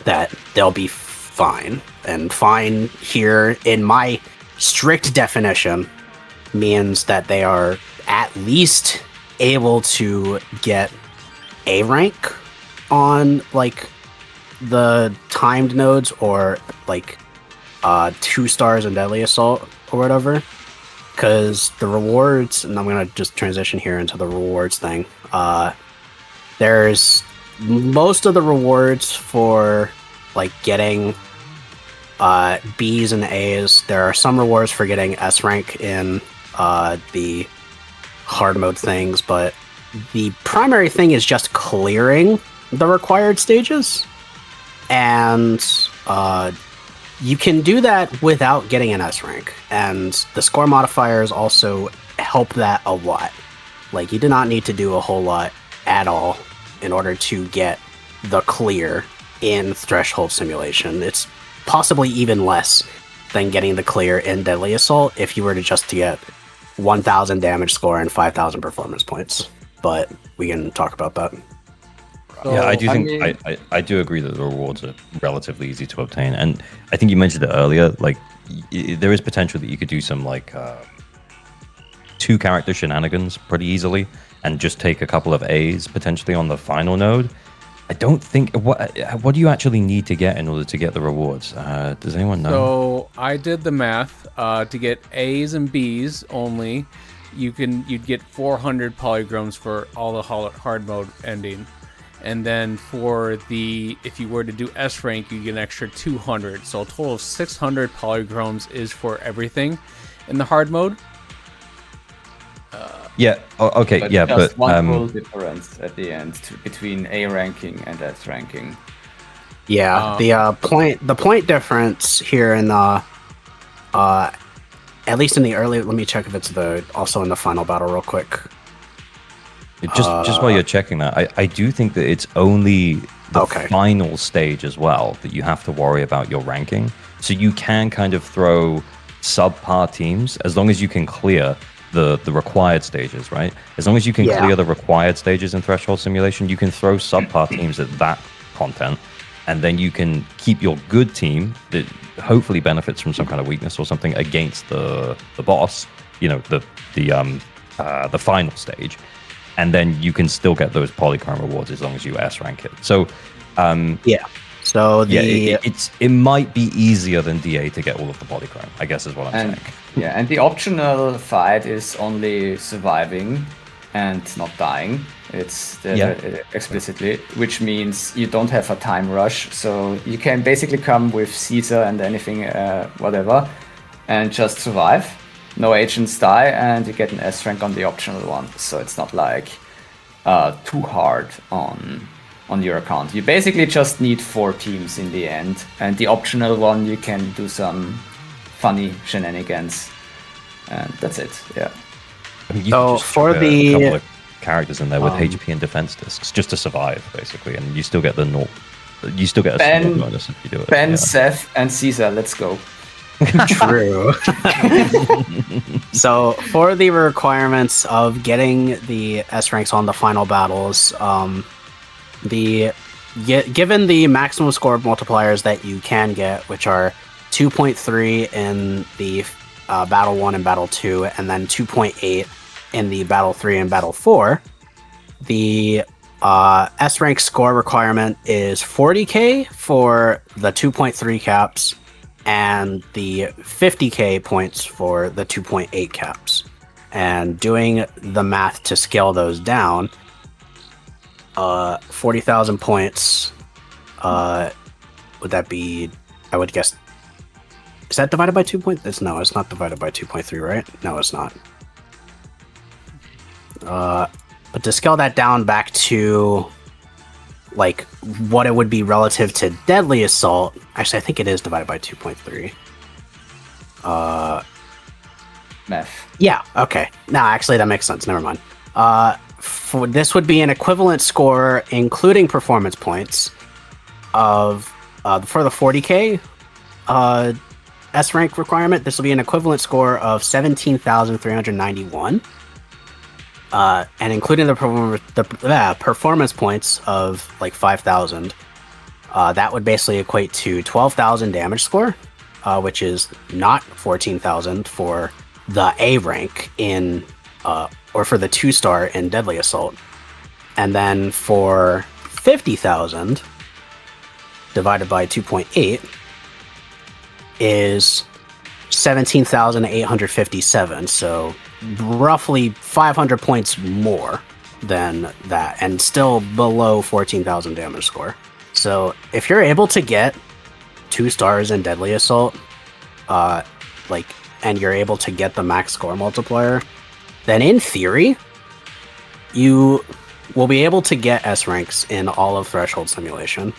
that they'll be fine. And fine here, in my strict definition, means that they are at least able to get A rank on like the timed nodes, or like 2 stars in Deadly Assault or whatever. Because the rewards, and I'm gonna just transition here into the rewards thing. There's most of the rewards for like getting B's and A's. There are some rewards for getting S rank in the hard mode things, but the primary thing is just clearing the required stages. And you can do that without getting an S rank. And the score modifiers also help that a lot. Like, you do not need to do a whole lot at all in order to get the clear in Threshold Simulation. It's possibly even less than getting the clear in Deadly Assault if you were to just to get 1,000 damage score and 5,000 performance points. But we can talk about that. Yeah, I do think I do agree that the rewards are relatively easy to obtain, and I think you mentioned it earlier. Like, there is potential that you could do some like 2 character shenanigans pretty easily, and just take a couple of A's potentially on the final node. I don't think what do you actually need to get in order to get the rewards? Does anyone know? So I did the math. To get A's and B's only, you'd get 400 polygrams for all the hard mode ending. And then for if you were to do S rank, you get an extra 200. So a total of 600 polygrams is for everything in the hard mode. Yeah. Okay. But yeah, just but one full difference at the end between A ranking and S ranking. Yeah, the point difference here in the at least in the early. Let me check if it's also in the final battle real quick. Just while you're checking that, I do think that it's only the Okay. final stage as well that you have to worry about your ranking. So you can kind of throw subpar teams as long as you can clear the required stages, right? As long as you can clear the required stages in Threshold Simulation, you can throw subpar teams at that content, and then you can keep your good team that hopefully benefits from some kind of weakness or something against the boss, you know, the final stage. And then you can still get those polychrome rewards as long as you S rank it. So, So it might be easier than DA to get all of the polychrome, I guess is what I'm saying. Yeah, and the optional fight is only surviving and not dying. It's explicitly, which means you don't have a time rush. So you can basically come with Caesar and anything, whatever, and just survive. No agents die, and you get an S rank on the optional one. So it's not like too hard on your account. You basically just need 4 teams in the end, and the optional one you can do some funny shenanigans, and that's it. Yeah. I mean, you So could just for chuck the- a couple of characters in there with HP and defense discs just to survive, basically, and you still get the you still get a small bonus if you do it. Ben, yeah. Seth, and Caesar, let's go. True. So for the requirements of getting the S ranks on the final battles, given the maximum score multipliers that you can get, which are 2.3 in the Battle 1 and Battle 2, and then 2.8 in the Battle 3 and Battle 4, the S rank score requirement is 40k for the 2.3 caps, and the 50k points for the 2.8 caps. And doing the math to scale those down, 40,000 points, would that be, I would guess, is that divided by 2 points? No, it's not divided by 2.3, right? No, it's not. But to scale that down back to like what it would be relative to Deadly Assault, actually I think it is divided by 2.3. Math. Yeah, okay. No, actually that makes sense. Never mind. this would be an equivalent score, including performance points, of for the 40k S rank requirement. This will be an equivalent score of 17,391, and including the performance points of like 5,000. That would basically equate to 12,000 damage score, which is not 14,000 for the A rank in, or for the 2-star in Deadly Assault. And then for 50,000 divided by 2.8 is 17,857. So roughly 500 points more than that, and still below 14,000 damage score. So if you're able to get 2 stars in Deadly Assault, and you're able to get the max score multiplier, then in theory, you will be able to get S ranks in all of Threshold Simulation.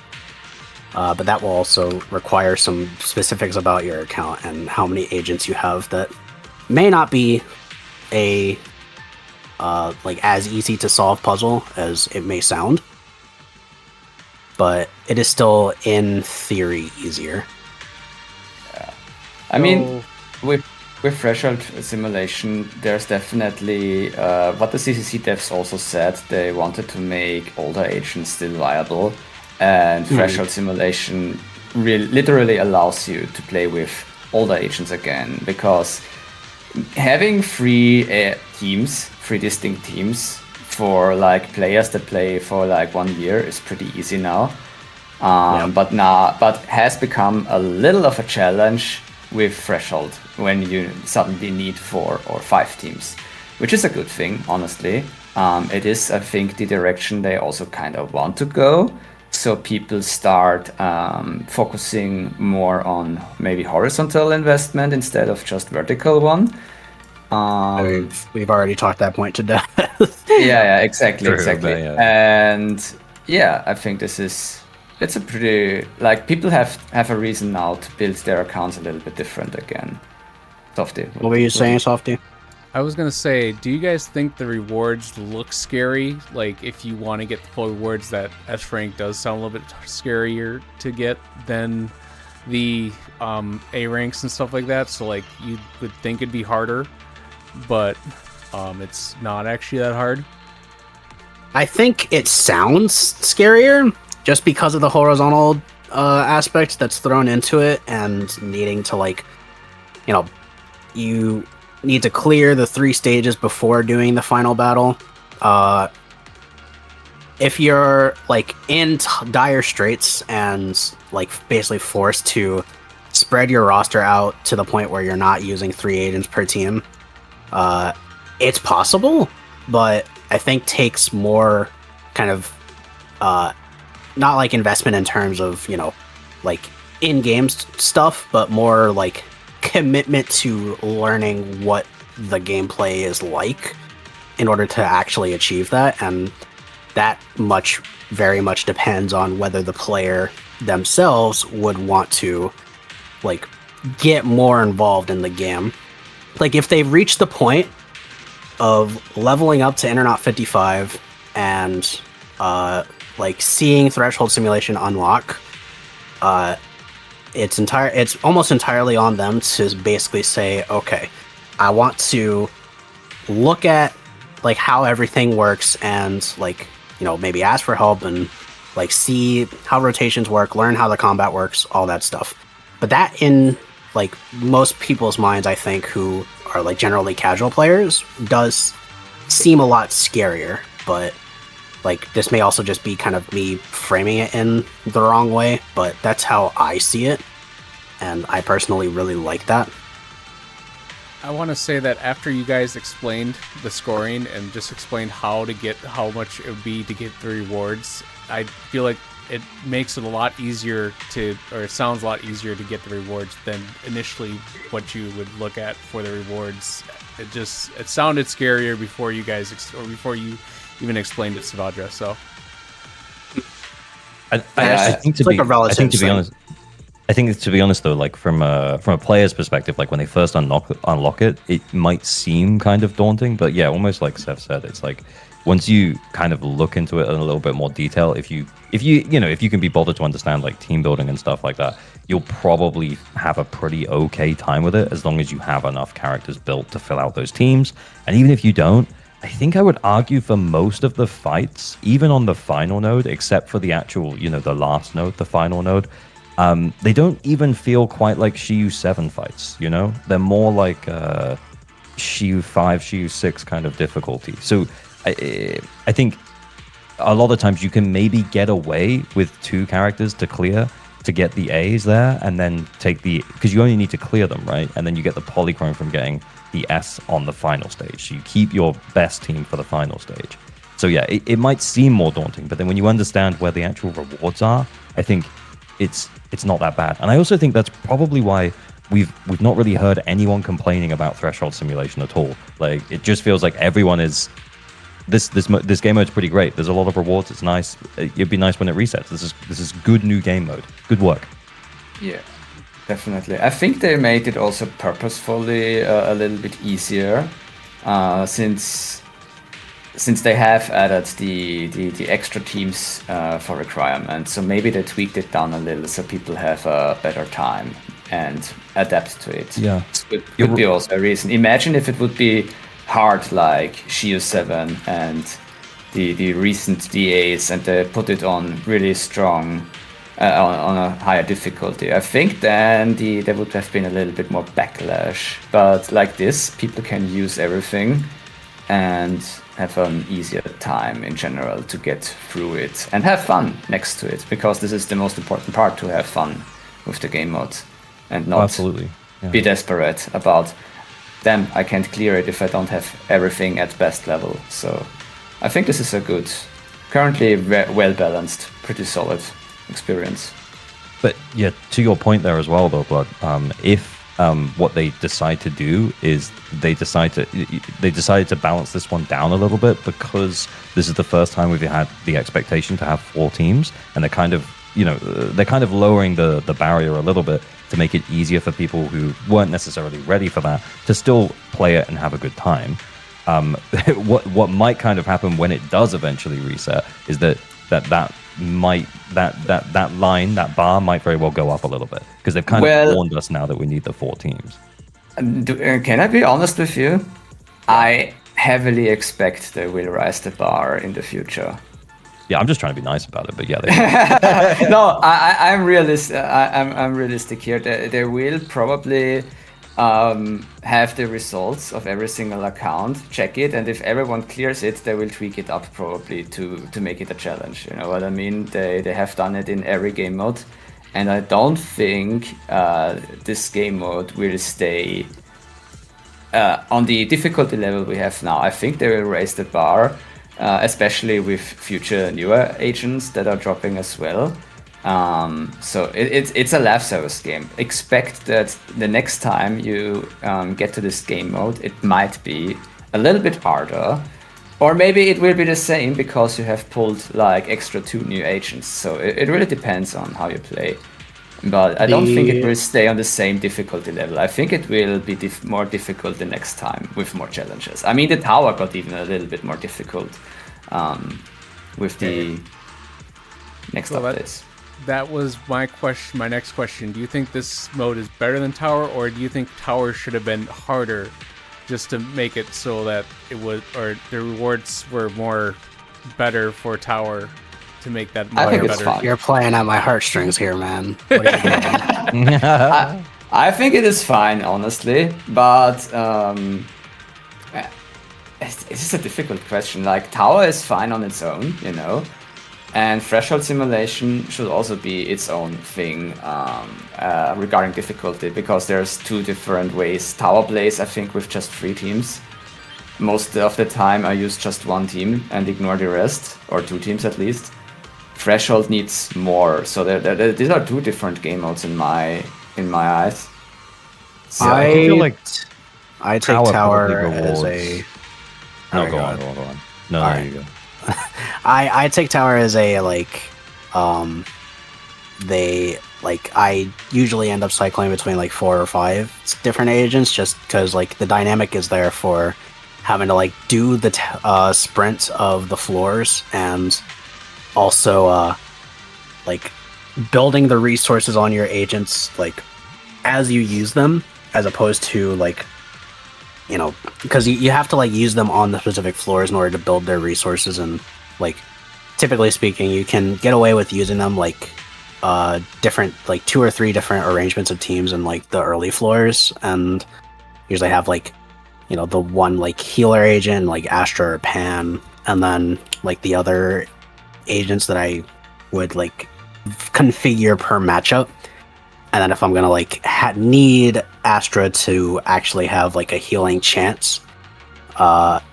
But that will also require some specifics about your account and how many agents you have. That may not be a as easy to solve puzzle as it may sound, but it is still in theory easier. Yeah, I mean, with Threshold Simulation, there's definitely what the ZZZ devs also said. They wanted to make older agents still viable, and Threshold Simulation literally allows you to play with older agents again, because having three distinct teams for like players that play for like 1 year is pretty easy now. But has become a little of a challenge with Threshold when you suddenly need 4 or 5 teams, which is a good thing, honestly. It is, I think, the direction they also kind of want to go. So people start focusing more on maybe horizontal investment instead of just vertical one. We've already talked that point to death. Yeah, exactly. Yeah. And yeah, I think it's a pretty, like, people have a reason now to build their accounts a little bit different again. Softy. What were you saying, Softy? I was gonna say, do you guys think the rewards look scary? Like, if you want to get the full rewards, that S rank does sound a little bit scarier to get than the A ranks and stuff like that. So, like, you would think it'd be harder, but it's not actually that hard. I think it sounds scarier just because of the horizontal aspect that's thrown into it, and needing to, like, you need to clear the 3 stages before doing the final battle. If you're like in dire straits and like basically forced to spread your roster out to the point where you're not using 3 agents per team, it's possible, but I think takes more kind of not like investment in terms of like in-game stuff, but more like commitment to learning what the gameplay is like in order to actually achieve that. And that very much depends on whether the player themselves would want to like get more involved in the game. Like, if they've reached the point of leveling up to Internaut 55 and like seeing Threshold Simulation unlock, it's almost entirely on them to basically say, okay, I want to look at like how everything works and like maybe ask for help and like see how rotations work, learn how the combat works, all that stuff. But that, in like most people's minds, I think, who are like generally casual players, does seem a lot scarier. But like, this may also just be kind of me framing it in the wrong way, but that's how I see it, and I personally really like that. I want to say that after you guys explained the scoring and just explained how much it would be to get the rewards, I feel like it makes it a lot easier it sounds a lot easier to get the rewards than initially what you would look at for the rewards. It sounded scarier before you guys before you even explained it, Savadra. So I think to be honest though, like from a player's perspective, like when they first unlock it, it might seem kind of daunting, but yeah, almost like Seth said, it's like once you kind of look into it in a little bit more detail, if you can be bothered to understand like team building and stuff like that, you'll probably have a pretty okay time with it, as long as you have enough characters built to fill out those teams. And even if you don't, I think I would argue for most of the fights, even on the final node, except for the actual, the last node, the final node, they don't even feel quite like Shiyu 7 fights, They're more like Shiyu 5, Shiyu 6 kind of difficulty. So I think a lot of times you can maybe get away with 2 characters to clear to get the A's there, and then take because you only need to clear them, right? And then you get the polychrome from getting the S on the final stage. So you keep your best team for the final stage. So yeah, it might seem more daunting, but then when you understand where the actual rewards are, I think it's not that bad. And I also think that's probably why we've not really heard anyone complaining about Threshold Simulation at all. Like, it just feels like everyone is this game mode's pretty great. There's a lot of rewards. It's nice. It'd be nice when it resets. This is good new game mode. Good work. Yeah, definitely. I think they made it also purposefully a little bit easier, since they have added the extra teams for requirements. So maybe they tweaked it down a little so people have a better time and adapt to it. Yeah, it could be also a reason. Imagine if it would be hard like Shiyu 7 and the recent DAs, and they put it on really strong, on a higher difficulty. I think then there would have been a little bit more backlash. But like this, people can use everything and have an easier time in general to get through it and have fun next to it, because this is the most important part, to have fun with the game mode and not absolutely be desperate about, damn, I can't clear it if I don't have everything at best level. So I think this is a good, currently well balanced, pretty solid experience. But yeah, to your point there as well, though, Blood. If what they decide to do is they decided to balance this one down a little bit, because this is the first time we've had the expectation to have 4 teams, and they're kind of lowering the barrier a little bit to make it easier for people who weren't necessarily ready for that to still play it and have a good time. What might kind of happen when it does eventually reset is that bar might very well go up a little bit, because they've kind of warned us now that we need the 4 teams. Can I be honest with you? I heavily expect they will raise the bar in the future. Yeah, I'm just trying to be nice about it, but yeah. No, I'm realistic. I'm realistic here. They will probably have the results of every single account, check it, and if everyone clears it, they will tweak it up probably to make it a challenge. You know what I mean? They have done it in every game mode, and I don't think this game mode will stay on the difficulty level we have now. I think they will raise the bar, especially with future newer agents that are dropping as well. So it's a live service game. Expect that the next time you get to this game mode, it might be a little bit harder, or maybe it will be the same because you have pulled like extra 2 new agents. So it really depends on how you play. But I don't think it will stay on the same difficulty level. I think it will be more difficult the next time with more challenges. I mean, the tower got even a little bit more difficult with the next updates. That was my question. My next question: do you think this mode is better than Tower, or do you think Tower should have been harder, just to make it so that it was, or the rewards were more better for Tower, to make that more better? You're playing at my heartstrings here, man. What are you doing? I think it is fine, honestly, but it's just a difficult question. Like, Tower is fine on its own, you know. And Threshold Simulation should also be its own thing regarding difficulty, because there's 2 different ways. Tower plays, I think, with just 3 teams. Most of the time I use just 1 team and ignore the rest, or 2 teams at least. Threshold needs more, so these are 2 different game modes in my eyes. So I feel like I take Tower as a... No, go on. No, there you go. I take Tower as a I usually end up cycling between like 4 or 5 different agents, just because like the dynamic is there for having to like do the sprint of the floors, and also like building the resources on your agents like as you use them, as opposed to like, you know, because you have to like use them on the specific floors in order to build their resources. And like typically speaking, you can get away with using them like different, like 2 or 3 different arrangements of teams in like the early floors, and usually have like, you know, the one like healer agent like Astra or Pan, and then like the other agents that I would like configure per matchup. And then if I'm gonna like need Astra to actually have like a healing chance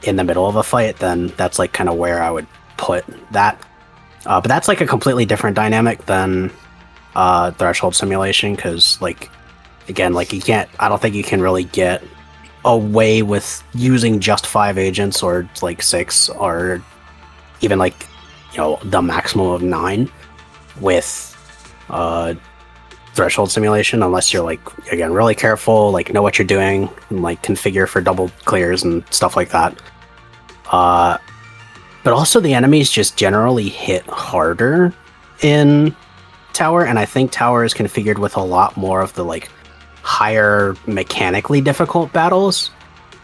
in the middle of a fight, then that's like kind of where I would put that. But that's like a completely different dynamic than Threshold Simulation, because like again, like I don't think you can really get away with using just 5 agents or like 6 or even like, you know, the maximum of 9 with Threshold Simulation, unless you're like, again, really careful, like know what you're doing, and like configure for double clears and stuff like that. But also the enemies just generally hit harder in Tower, and I think Tower is configured with a lot more of the like higher mechanically difficult battles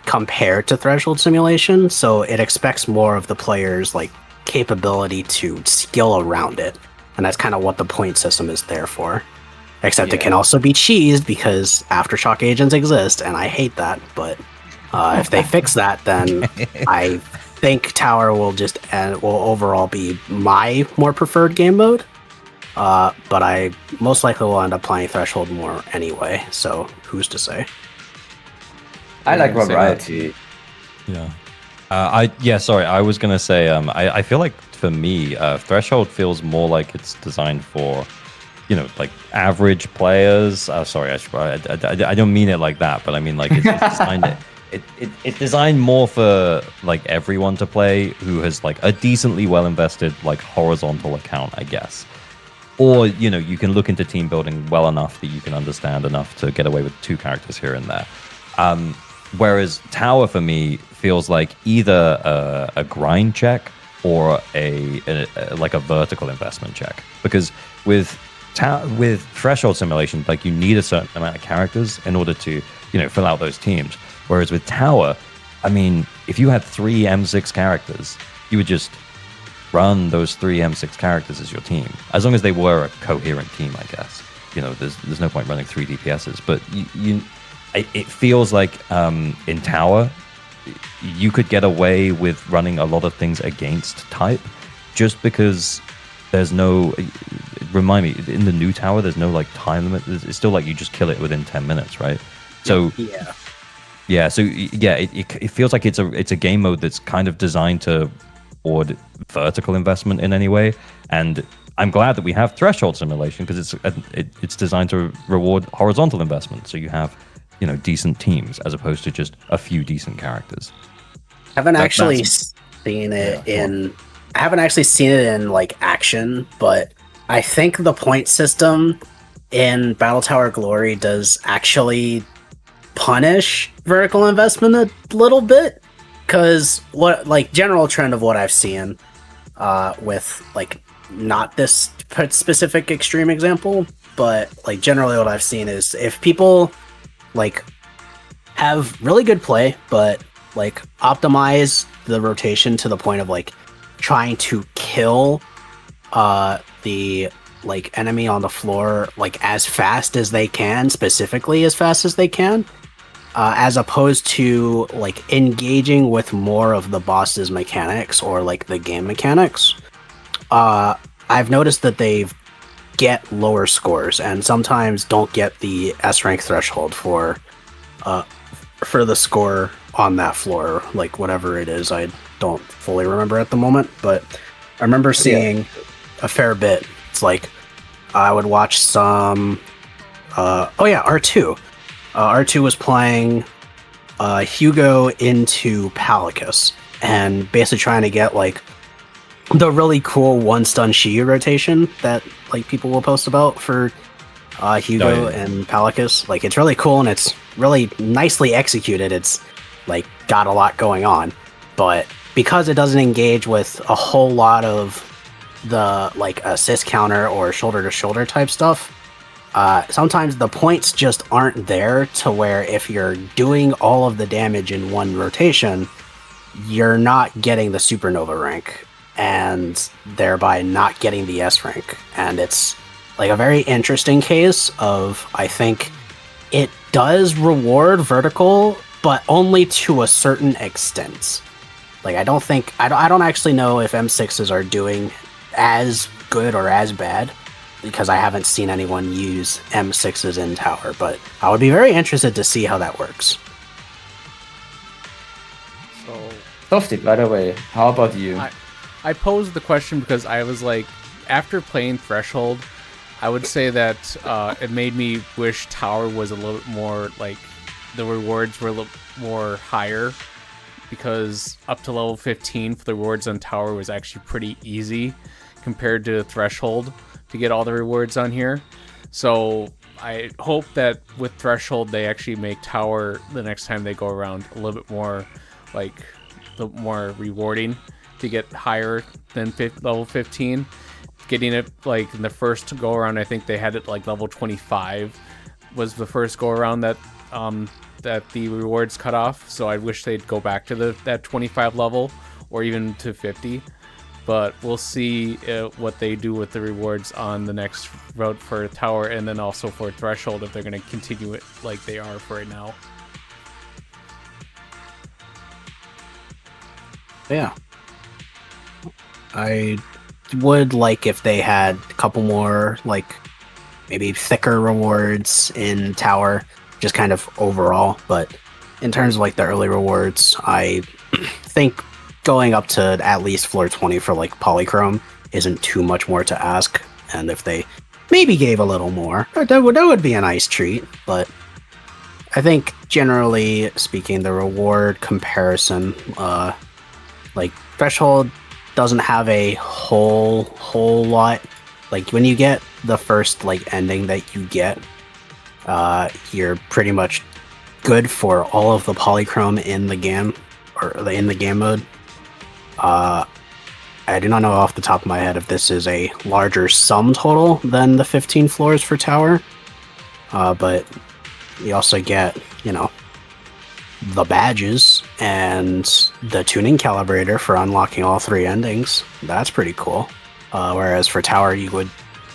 compared to Threshold Simulation, so it expects more of the player's like capability to skill around it, and that's kind of what the point system is there for. Except it can also be cheesed because Aftershock agents exist, and I hate that. But if they fix that, then I think Tower will will overall be my more preferred game mode. But I most likely will end up playing Threshold more anyway. So who's to say? I like variety. Yeah. Sorry, I was gonna say. I feel like for me, Threshold feels more like it's designed for, you know, like average players. Sorry, I don't mean it like that, but I mean like it's designed it's designed more for like everyone to play who has like a decently well invested like horizontal account, I guess. Or, you know, you can look into team building well enough that you can understand enough to get away with 2 characters here and there. Whereas Tower for me feels like either a grind check or a vertical investment check, because with Threshold Simulation, like you need a certain amount of characters in order to, you know, fill out those teams. Whereas with Tower, I mean, if you had 3 M6 characters, you would just run those 3 M6 characters as your team, as long as they were a coherent team, I guess. You know, there's no point running 3 DPSs, but it feels like in Tower, you could get away with running a lot of things against type, just because there's no, remind me, in the new Tower, there's no like time limit. It's still like you just kill it within 10 minutes, right? So it feels like it's a game mode that's kind of designed to reward vertical investment in any way. And I'm glad that we have Threshold Simulation, because it's designed to reward horizontal investment. So you have, you know, decent teams as opposed to just a few decent characters. I haven't actually seen it in like action, but I think the point system in Battle Tower Glory does actually punish vertical investment a little bit, because what like general trend of what I've seen with like not this specific extreme example, but like generally what I've seen is if people like have really good play, but like optimize the rotation to the point of like trying to kill the like enemy on the floor like as fast as they can, specifically as fast as they can, as opposed to like engaging with more of the boss's mechanics or like the game mechanics. I've noticed that they get lower scores and sometimes don't get the S rank threshold for the score on that floor, like whatever it is. I don't fully remember at the moment, but I remember seeing a fair bit. It's like I would watch some R2. R2 was playing Hugo into Palicus and basically trying to get like the really cool one stun Shiyu rotation that like people will post about for Hugo and Palicus. Like it's really cool and it's really nicely executed. It's like got a lot going on, but because it doesn't engage with a whole lot of the like assist counter or shoulder to shoulder type stuff, sometimes the points just aren't there to where if you're doing all of the damage in one rotation, you're not getting the supernova rank and thereby not getting the S rank. And it's like a very interesting case of, I think it does reward vertical, but only to a certain extent. Like I don't actually know if M6s are doing as good or as bad, because I haven't seen anyone use M6s in tower, but I would be very interested to see how that works. So, Softy, by the way, how about you? I posed the question because I was like, after playing Threshold, I would say that it made me wish Tower was a little bit more, like, the rewards were a little more higher, because up to level 15 for the rewards on Tower was actually pretty easy compared to Threshold to get all the rewards on here. So I hope that with Threshold they actually make Tower the next time they go around a little bit more, like, the more rewarding to get higher than level 15. Getting it like in the first go around, I think they had it like level 25 was the first go around that the rewards cut off. So I wish they'd go back to that 25 level or even to 50. But we'll see what they do with the rewards on the next road for Tower, and then also for Threshold, if they're going to continue it like they are for right now. Yeah. I would like if they had a couple more, like, maybe thicker rewards in Tower, just kind of overall. But in terms of, like, the early rewards, I think going up to at least floor 20 for, like, Polychrome isn't too much more to ask. And if they maybe gave a little more, that would be a nice treat. But I think, generally speaking, the reward comparison, like, Threshold doesn't have a whole lot. Like, when you get the first, like, ending that you get, you're pretty much good for all of the Polychrome in the game, or in the game mode. I do not know off the top of my head if this is a larger sum total than the 15 floors for Tower, but you also get, you know, the badges and the tuning calibrator for unlocking all 3 endings. That's pretty cool. Whereas for Tower, you would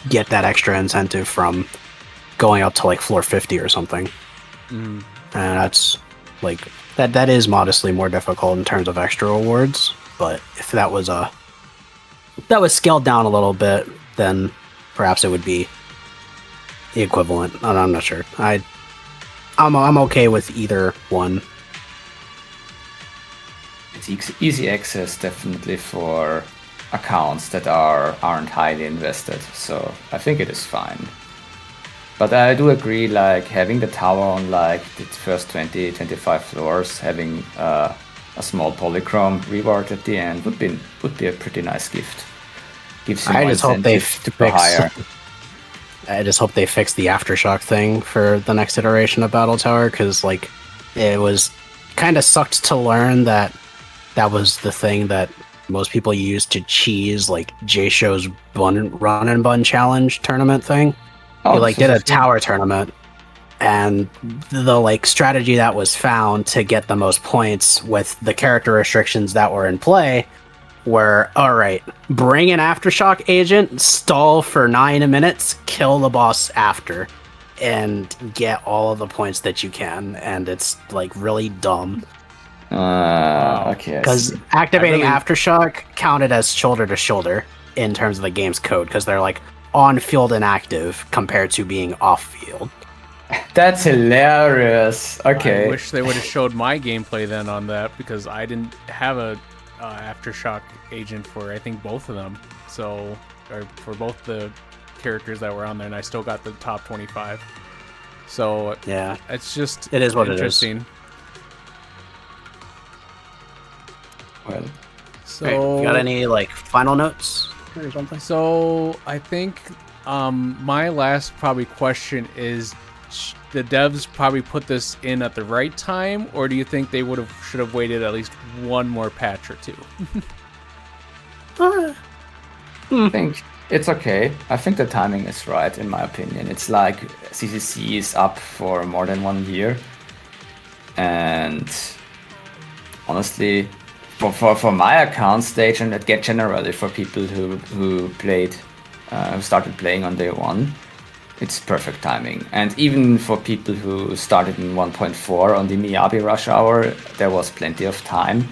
get that extra incentive from going up to like floor 50 or something. And that's like that is modestly more difficult in terms of extra rewards. But if that was scaled down a little bit, then perhaps it would be the equivalent. I'm not sure. I'm okay with either one. It's easy access definitely for accounts that aren't highly invested, so I think it is fine. But I do agree, like, having the tower on like the first 20-25 floors, having a small polychrome reward at the end would be a pretty nice gift. Gives you more incentive to go higher. I just hope they fix the aftershock thing for the next iteration of Battle Tower, because like it was kind of sucked to learn that was the thing that most people use to cheese like J-Show's run and bun challenge tournament thing. Oh, they like did a tower tournament, and the like strategy that was found to get the most points with the character restrictions that were in play were, all right, bring an aftershock agent, stall for 9 minutes, kill the boss after, and get all of the points that you can. And it's like really dumb. Okay. Because activating aftershock counted as shoulder to shoulder in terms of the game's code, because they're like on field and active compared to being off field. That's hilarious. Okay. I wish they would have showed my gameplay then on that, because I didn't have a aftershock agent for I think both of them, so, or for both the characters that were on there, and I still got the top 25. So yeah, it's just it is what interesting. It is. Well, so you got any like final notes or something? So I think my last probably question is the devs probably put this in at the right time, or do you think they should have waited at least one more patch or two? I think it's okay. I think the timing is right, in my opinion. It's like ZZZ is up for more than 1 year, and honestly, for my account stage, and that get generally for people who played, who started playing on day one, it's perfect timing. And even for people who started in 1.4 on the Miyabi rush hour, there was plenty of time.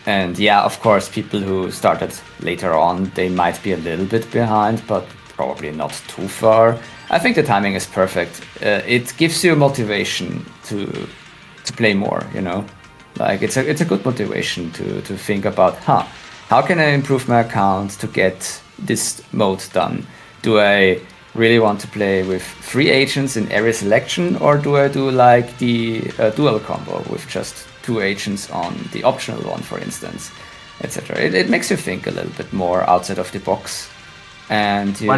And yeah, of course, people who started later on, they might be a little bit behind, but probably not too far. I think the timing is perfect. It gives you motivation to play more, you know? Like, it's a good motivation to think about, how can I improve my account to get this mode done? Do I really want to play with 3 agents in every selection, or do I do like the dual combo with just 2 agents on the optional one, for instance, etc. It makes you think a little bit more outside of the box, and you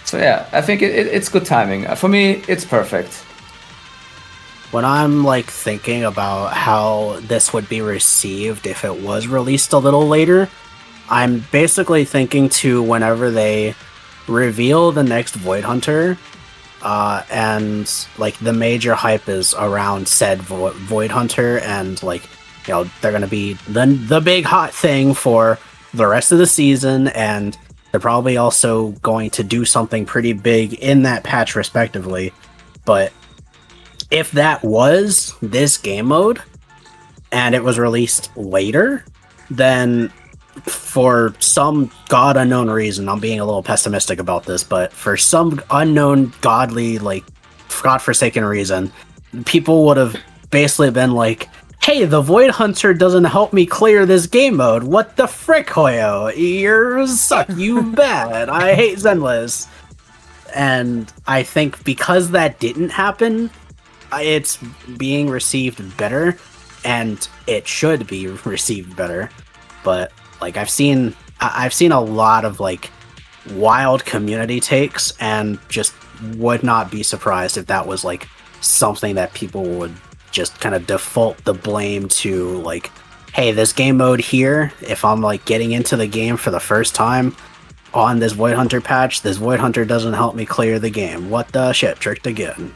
So yeah, I think it's good timing. For me, it's perfect. When I'm like thinking about how this would be received if it was released a little later, I'm basically thinking to whenever they reveal the next Void Hunter, and like the major hype is around said Void Hunter, and like, you know, they're gonna be the big hot thing for the rest of the season, and they're probably also going to do something pretty big in that patch respectively. But if that was this game mode and it was released later, then for some god unknown reason, I'm being a little pessimistic about this, but for some unknown godly, like, godforsaken reason, people would have basically been like, hey, the Void Hunter doesn't help me clear this game mode. What the frick, Hoyo? You suck, you bad. I hate Zenless. And I think because that didn't happen, it's being received better, and it should be received better. But like, I've seen a lot of like wild community takes, and just would not be surprised if that was like something that people would just kind of default the blame to, like, hey, this game mode here, if I'm like getting into the game for the first time on this Void Hunter patch, this Void Hunter doesn't help me clear the game. What the shit, tricked again.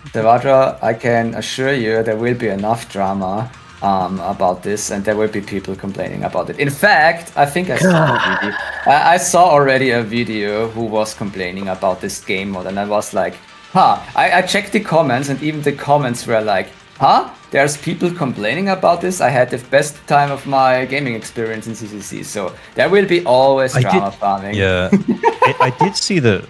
Devadra, I can assure you there will be enough drama about this, and there will be people complaining about it. In fact, I think I saw a video. I saw already a video who was complaining about this game mode, and I was like, I checked the comments, and even the comments were like, there's people complaining about this. I had the best time of my gaming experience in ZZZ, so there will be always drama farming. Yeah, I did see that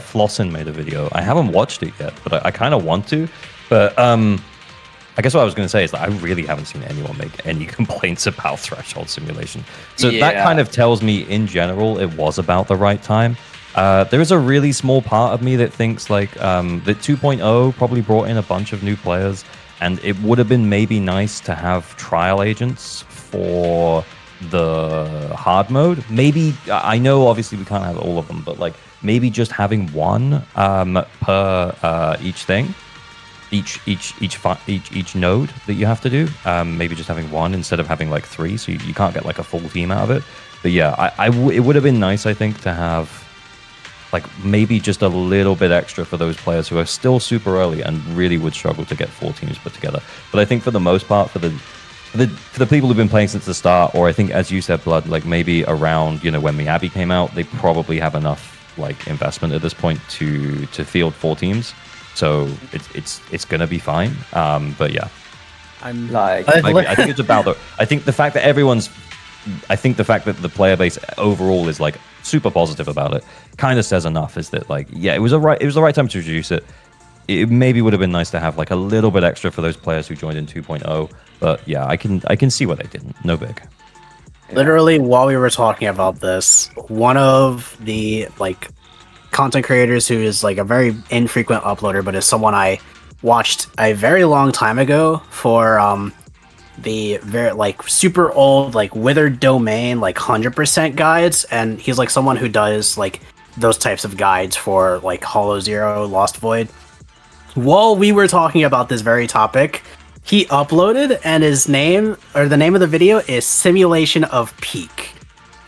Flossin made a video. I haven't watched it yet, but I kind of want to. But I guess what I was going to say is that I really haven't seen anyone make any complaints about Threshold Simulation. So that kind of tells me, in general, it was about the right time. There is a really small part of me that thinks like that 2.0 probably brought in a bunch of new players, and it would have been maybe nice to have trial agents for the hard mode. Maybe, I know obviously we can't have all of them, but like maybe just having one per each thing, each node that you have to do. Maybe just having one instead of having like 3, so you can't get like a full team out of it. But yeah, it would have been nice, I think, to have like maybe just a little bit extra for those players who are still super early and really would struggle to get 4 teams put together. But I think for the most part, for the people who've been playing since the start, or I think, as you said, Blood, like maybe around, when Miyabi came out, they probably have enough like investment at this point to field 4 teams. So it's gonna be fine. But yeah, I'm like, I think it's about I think the fact that the player base overall is like super positive about it kind of says enough. Is that like, it was the right time to introduce it. It maybe would have been nice to have like a little bit extra for those players who joined in 2.0. But yeah, I can see why they didn't. No big. Literally, while we were talking about this, one of the like content creators who is like a very infrequent uploader, but is someone I watched a very long time ago for the very like super old like withered domain like 100% guides, and he's like someone who does like those types of guides for like Hollow Zero, Lost Void. While we were talking about this very topic, he uploaded, and his name, or the name of the video, is Simulation of Peak.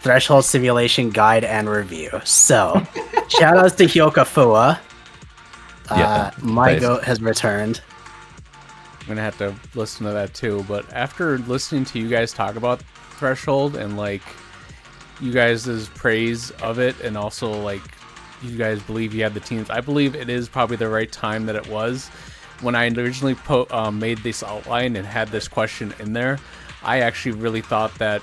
Threshold Simulation Guide and Review. So, shoutouts to Hyoka Fua. My goat has returned. I'm gonna have to listen to that too. But after listening to you guys talk about Threshold and like you guys' praise of it, and also like you guys believe you have the teams, I believe it is probably the right time that it was. When I originally made this outline and had this question in there, I actually really thought that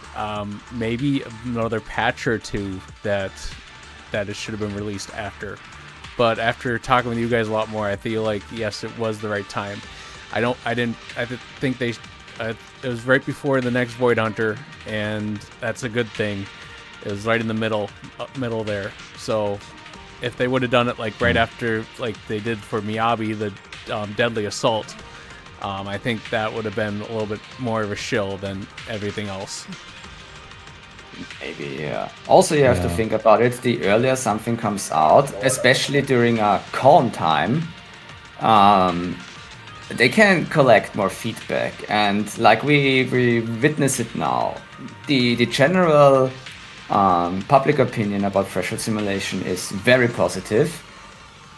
maybe another patch or two that it should have been released after. But after talking with you guys a lot more, I feel like yes, it was the right time. I think it was right before the next Void Hunter, and that's a good thing. It was right in the middle there. So if they would have done it like right after, like they did for Miyabi, the Deadly Assault, I think that would have been a little bit more of a shill than everything else. Maybe, yeah. Also, you have to think about it. The earlier something comes out, especially during a con time, they can collect more feedback. And like we witness it now, the general public opinion about Threshold Simulation is very positive.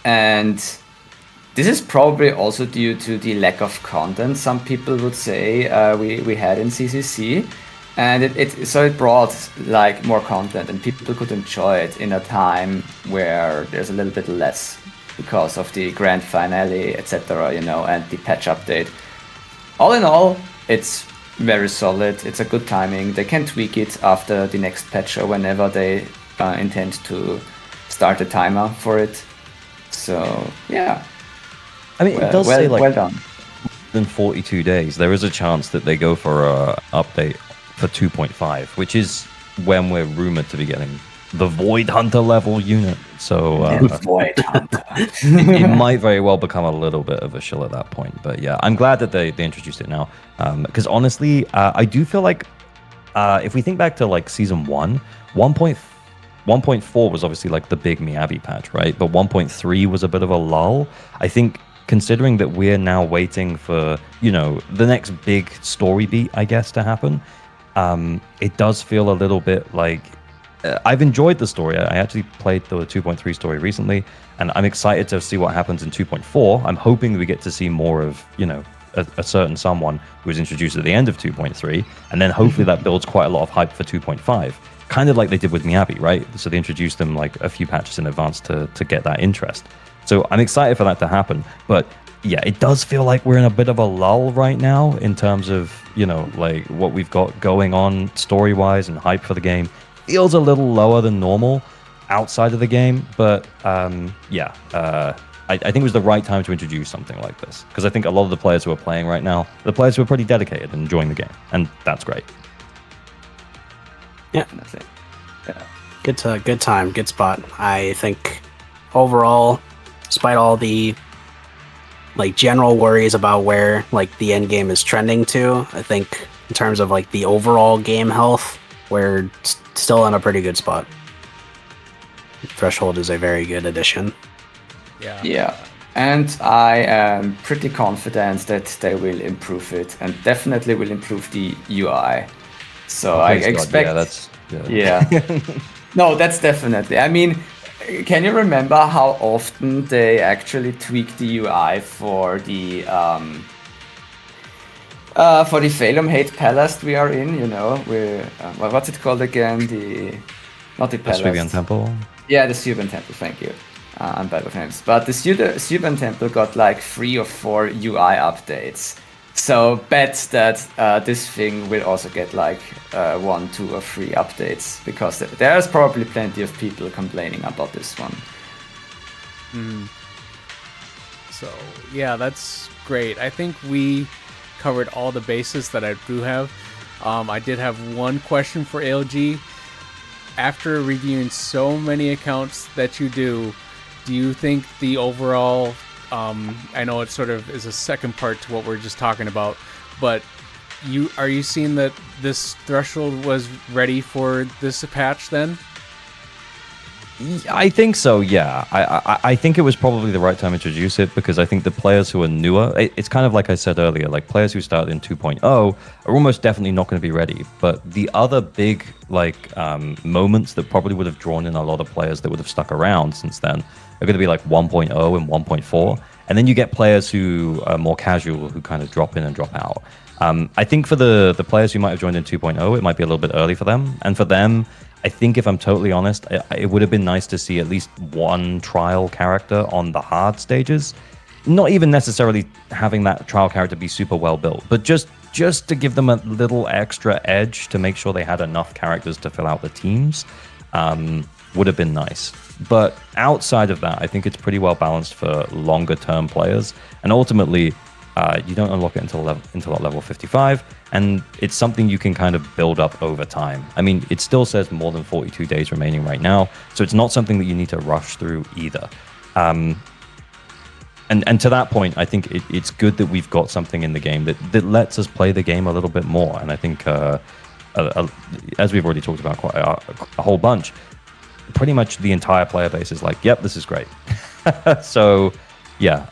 And this is probably also due to the lack of content, some people would say, we had in ZZZ. And it brought like more content, and people could enjoy it in a time where there's a little bit less because of the grand finale, etc., and the patch update. All in all, it's very solid. It's a good timing. They can tweak it after the next patch or whenever they intend to start a timer for it. So yeah. I mean, it does say like well done. Than 42 days, there is a chance that they go for a update for 2.5, which is when we're rumored to be getting the Void Hunter level unit. So Void Hunter. it might very well become a little bit of a shill at that point. But yeah, I'm glad that they introduced it now. Because honestly, I do feel like if we think back to like season 1.4 was obviously like the big Miyabi patch, right? But 1.3 was a bit of a lull. I think considering that we're now waiting for, the next big story beat, I guess, to happen, it does feel a little bit like I've enjoyed the story. I actually played the 2.3 story recently, and I'm excited to see what happens in 2.4. I'm hoping we get to see more of, a certain someone who was introduced at the end of 2.3, and then hopefully that builds quite a lot of hype for 2.5. Kind of like they did with Miyabi, right? So they introduced them like a few patches in advance to get that interest. So I'm excited for that to happen. But yeah, it does feel like we're in a bit of a lull right now in terms of, like what we've got going on story-wise and hype for the game. Feels a little lower than normal outside of the game. But I think it was the right time to introduce something like this. Because I think a lot of the players who are playing right now, the players who are pretty dedicated and enjoying the game. And that's great. Yeah. Yeah. Good time, good spot. I think overall, despite all the like general worries about where like the end game is trending to, I think in terms of like the overall game health, we're still in a pretty good spot. Threshold is a very good addition. Yeah. And I am pretty confident that they will improve it, and definitely will improve the UI. So I expect. Yeah. No, that's definitely. I mean, can you remember how often they actually tweak the UI for the Phalum Hate Palace we are in? What's it called again? Not the Palace. The Subian Temple. Yeah, the Subian Temple. Thank you. I'm bad with names, but the Subian Temple got like 3 or 4 UI updates. So bet that this thing will also get like 1, 2, or 3 updates, because there's probably plenty of people complaining about this one. So yeah, that's great. I think we covered all the bases that I do have. I did have one question for ALG. After reviewing so many accounts that you do you think the overall, I know it sort of is a second part to what we're just talking about, but are you seeing that this Threshold was ready for this patch then? I think so, yeah. I think it was probably the right time to introduce it because I think the players who are newer, it's kind of like I said earlier, like players who started in 2.0 are almost definitely not going to be ready. But the other big moments that probably would have drawn in a lot of players that would have stuck around since then are going to be like 1.0 and 1.4. And then you get players who are more casual who kind of drop in and drop out. I think for the players who might have joined in 2.0, it might be a little bit early for them. And for them, I think if I'm totally honest, it would have been nice to see at least one trial character on the hard stages. Not even necessarily having that trial character be super well built, but just to give them a little extra edge to make sure they had enough characters to fill out the teams would have been nice. But outside of that, I think it's pretty well balanced for longer term players. And ultimately, you don't unlock it until level 55, and it's something you can kind of build up over time. I mean, it still says more than 42 days remaining right now, so it's not something that you need to rush through either. And to that point, I think it's good that we've got something in the game that lets us play the game a little bit more. And I think, as we've already talked about quite a whole bunch, pretty much the entire player base is like, yep, this is great. So, yeah.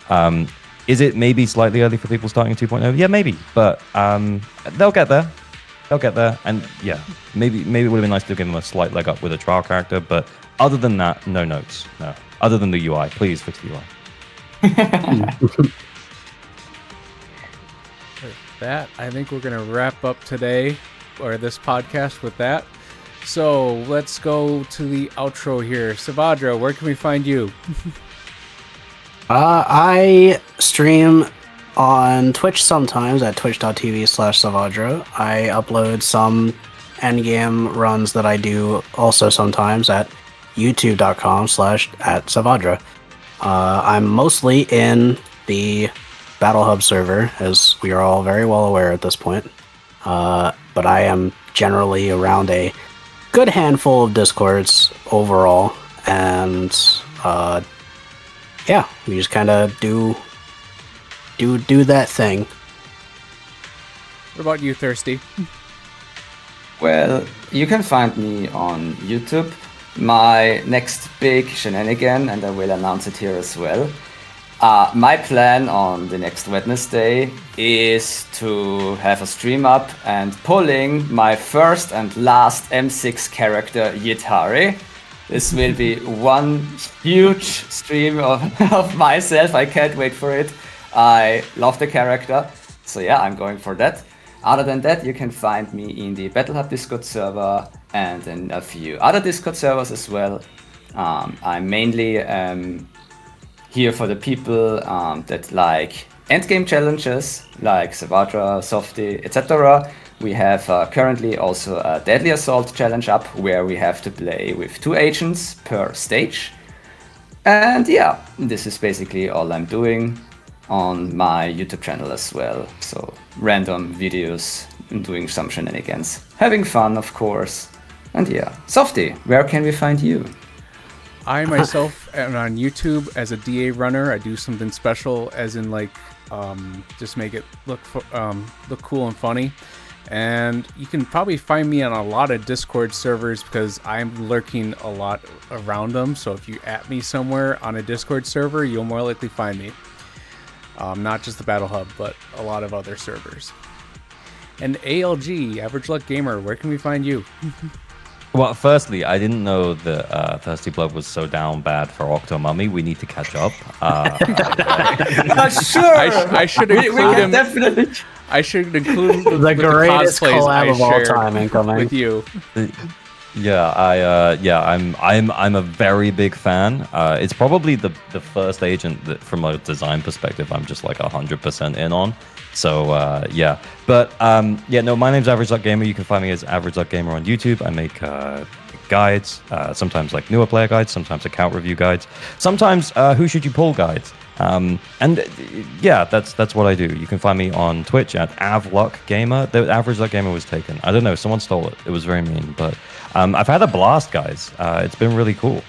Is it maybe slightly early for people starting in 2.0? Yeah, maybe, but they'll get there. They'll get there, and yeah, maybe it would have been nice to give them a slight leg up with a trial character, but other than that, no notes. No. Other than the UI, please fix the UI. With that, I think we're gonna wrap up today or this podcast with that. So let's go to the outro here. Savadra, where can we find you? I stream on Twitch sometimes at twitch.tv/Savadra. I upload some endgame runs that I do also sometimes at youtube.com/@Savadra. I'm mostly in the Battle Hub server, as we are all very well aware at this point. But I am generally around a good handful of Discords overall, and yeah, we just kind of do that thing. What about you, Thirsty? Well, you can find me on YouTube. My next big shenanigan, and I will announce it here as well. My plan on the next Wednesday is to have a stream up and pulling my first and last M6 character, Yitari. This will be one huge stream of myself. I can't wait for it. I love the character. So yeah, I'm going for that. Other than that, you can find me in the Battle Hub Discord server and in a few other Discord servers as well. I'm mainly here for the people that like endgame challenges, like Savadra, Softy, etc. We have currently also a Deadly Assault challenge up, where we have to play with 2 agents per stage. And yeah, this is basically all I'm doing on my YouTube channel as well. So random videos, doing some shenanigans, having fun, of course. And yeah, Softy, where can we find you? I myself am on YouTube as a DA runner. I do something special, as in like just make it look cool and funny. And you can probably find me on a lot of Discord servers because I'm lurking a lot around them. So if you at me somewhere on a Discord server, you'll more likely find me. Not just the Battle Hub, but a lot of other servers. And ALG, Average Luck Gamer, where can we find you? Well, firstly, I didn't know that Thirsty Blood was so down bad for Octomummy. We need to catch up. Sure! I should include him. Definitely. I should include The greatest cosplays collab I of all shared time incoming. with you. I'm a very big fan. It's probably the first agent that, from a design perspective, I'm just like 100% in on. So yeah, but no, my name's Average Luck Gamer. You can find me as Average Luck Gamer on YouTube. I make guides, sometimes like newer player guides, sometimes account review guides, sometimes who should you pull guides. And yeah, that's what I do. You can find me on Twitch at avluckgamer. The Average Luck Gamer was taken. I don't know, someone stole it. It was very mean, but I've had a blast, guys. It's been really cool.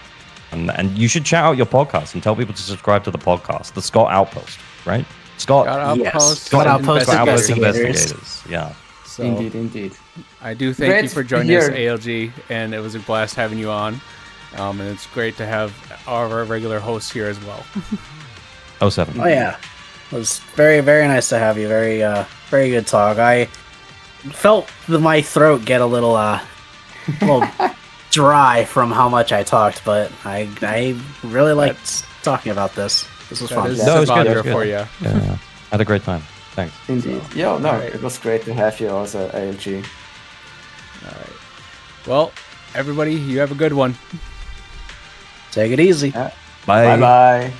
And you should shout out your podcast and tell people to subscribe to the podcast, the Scott Outpost, right? Scott Outpost, Scott Outpost Investigators. Yeah. So Indeed. I do thank Great you for joining to us, hear. ALG, and it was a blast having you on. And it's great to have our regular hosts here as well. 07. Oh yeah, it was very, very nice to have you. Very, very good talk. I felt my throat get a little dry from how much I talked, but I really liked talking about this. This was That fun. is No, it was good, it was Savandra good. for you. Yeah. Had a great time. Thanks. Indeed. Yeah, no, Alright. it was great to have you also, ALG. All right. Well, everybody, you have a good one. Take it easy. Yeah. Bye. Bye-bye.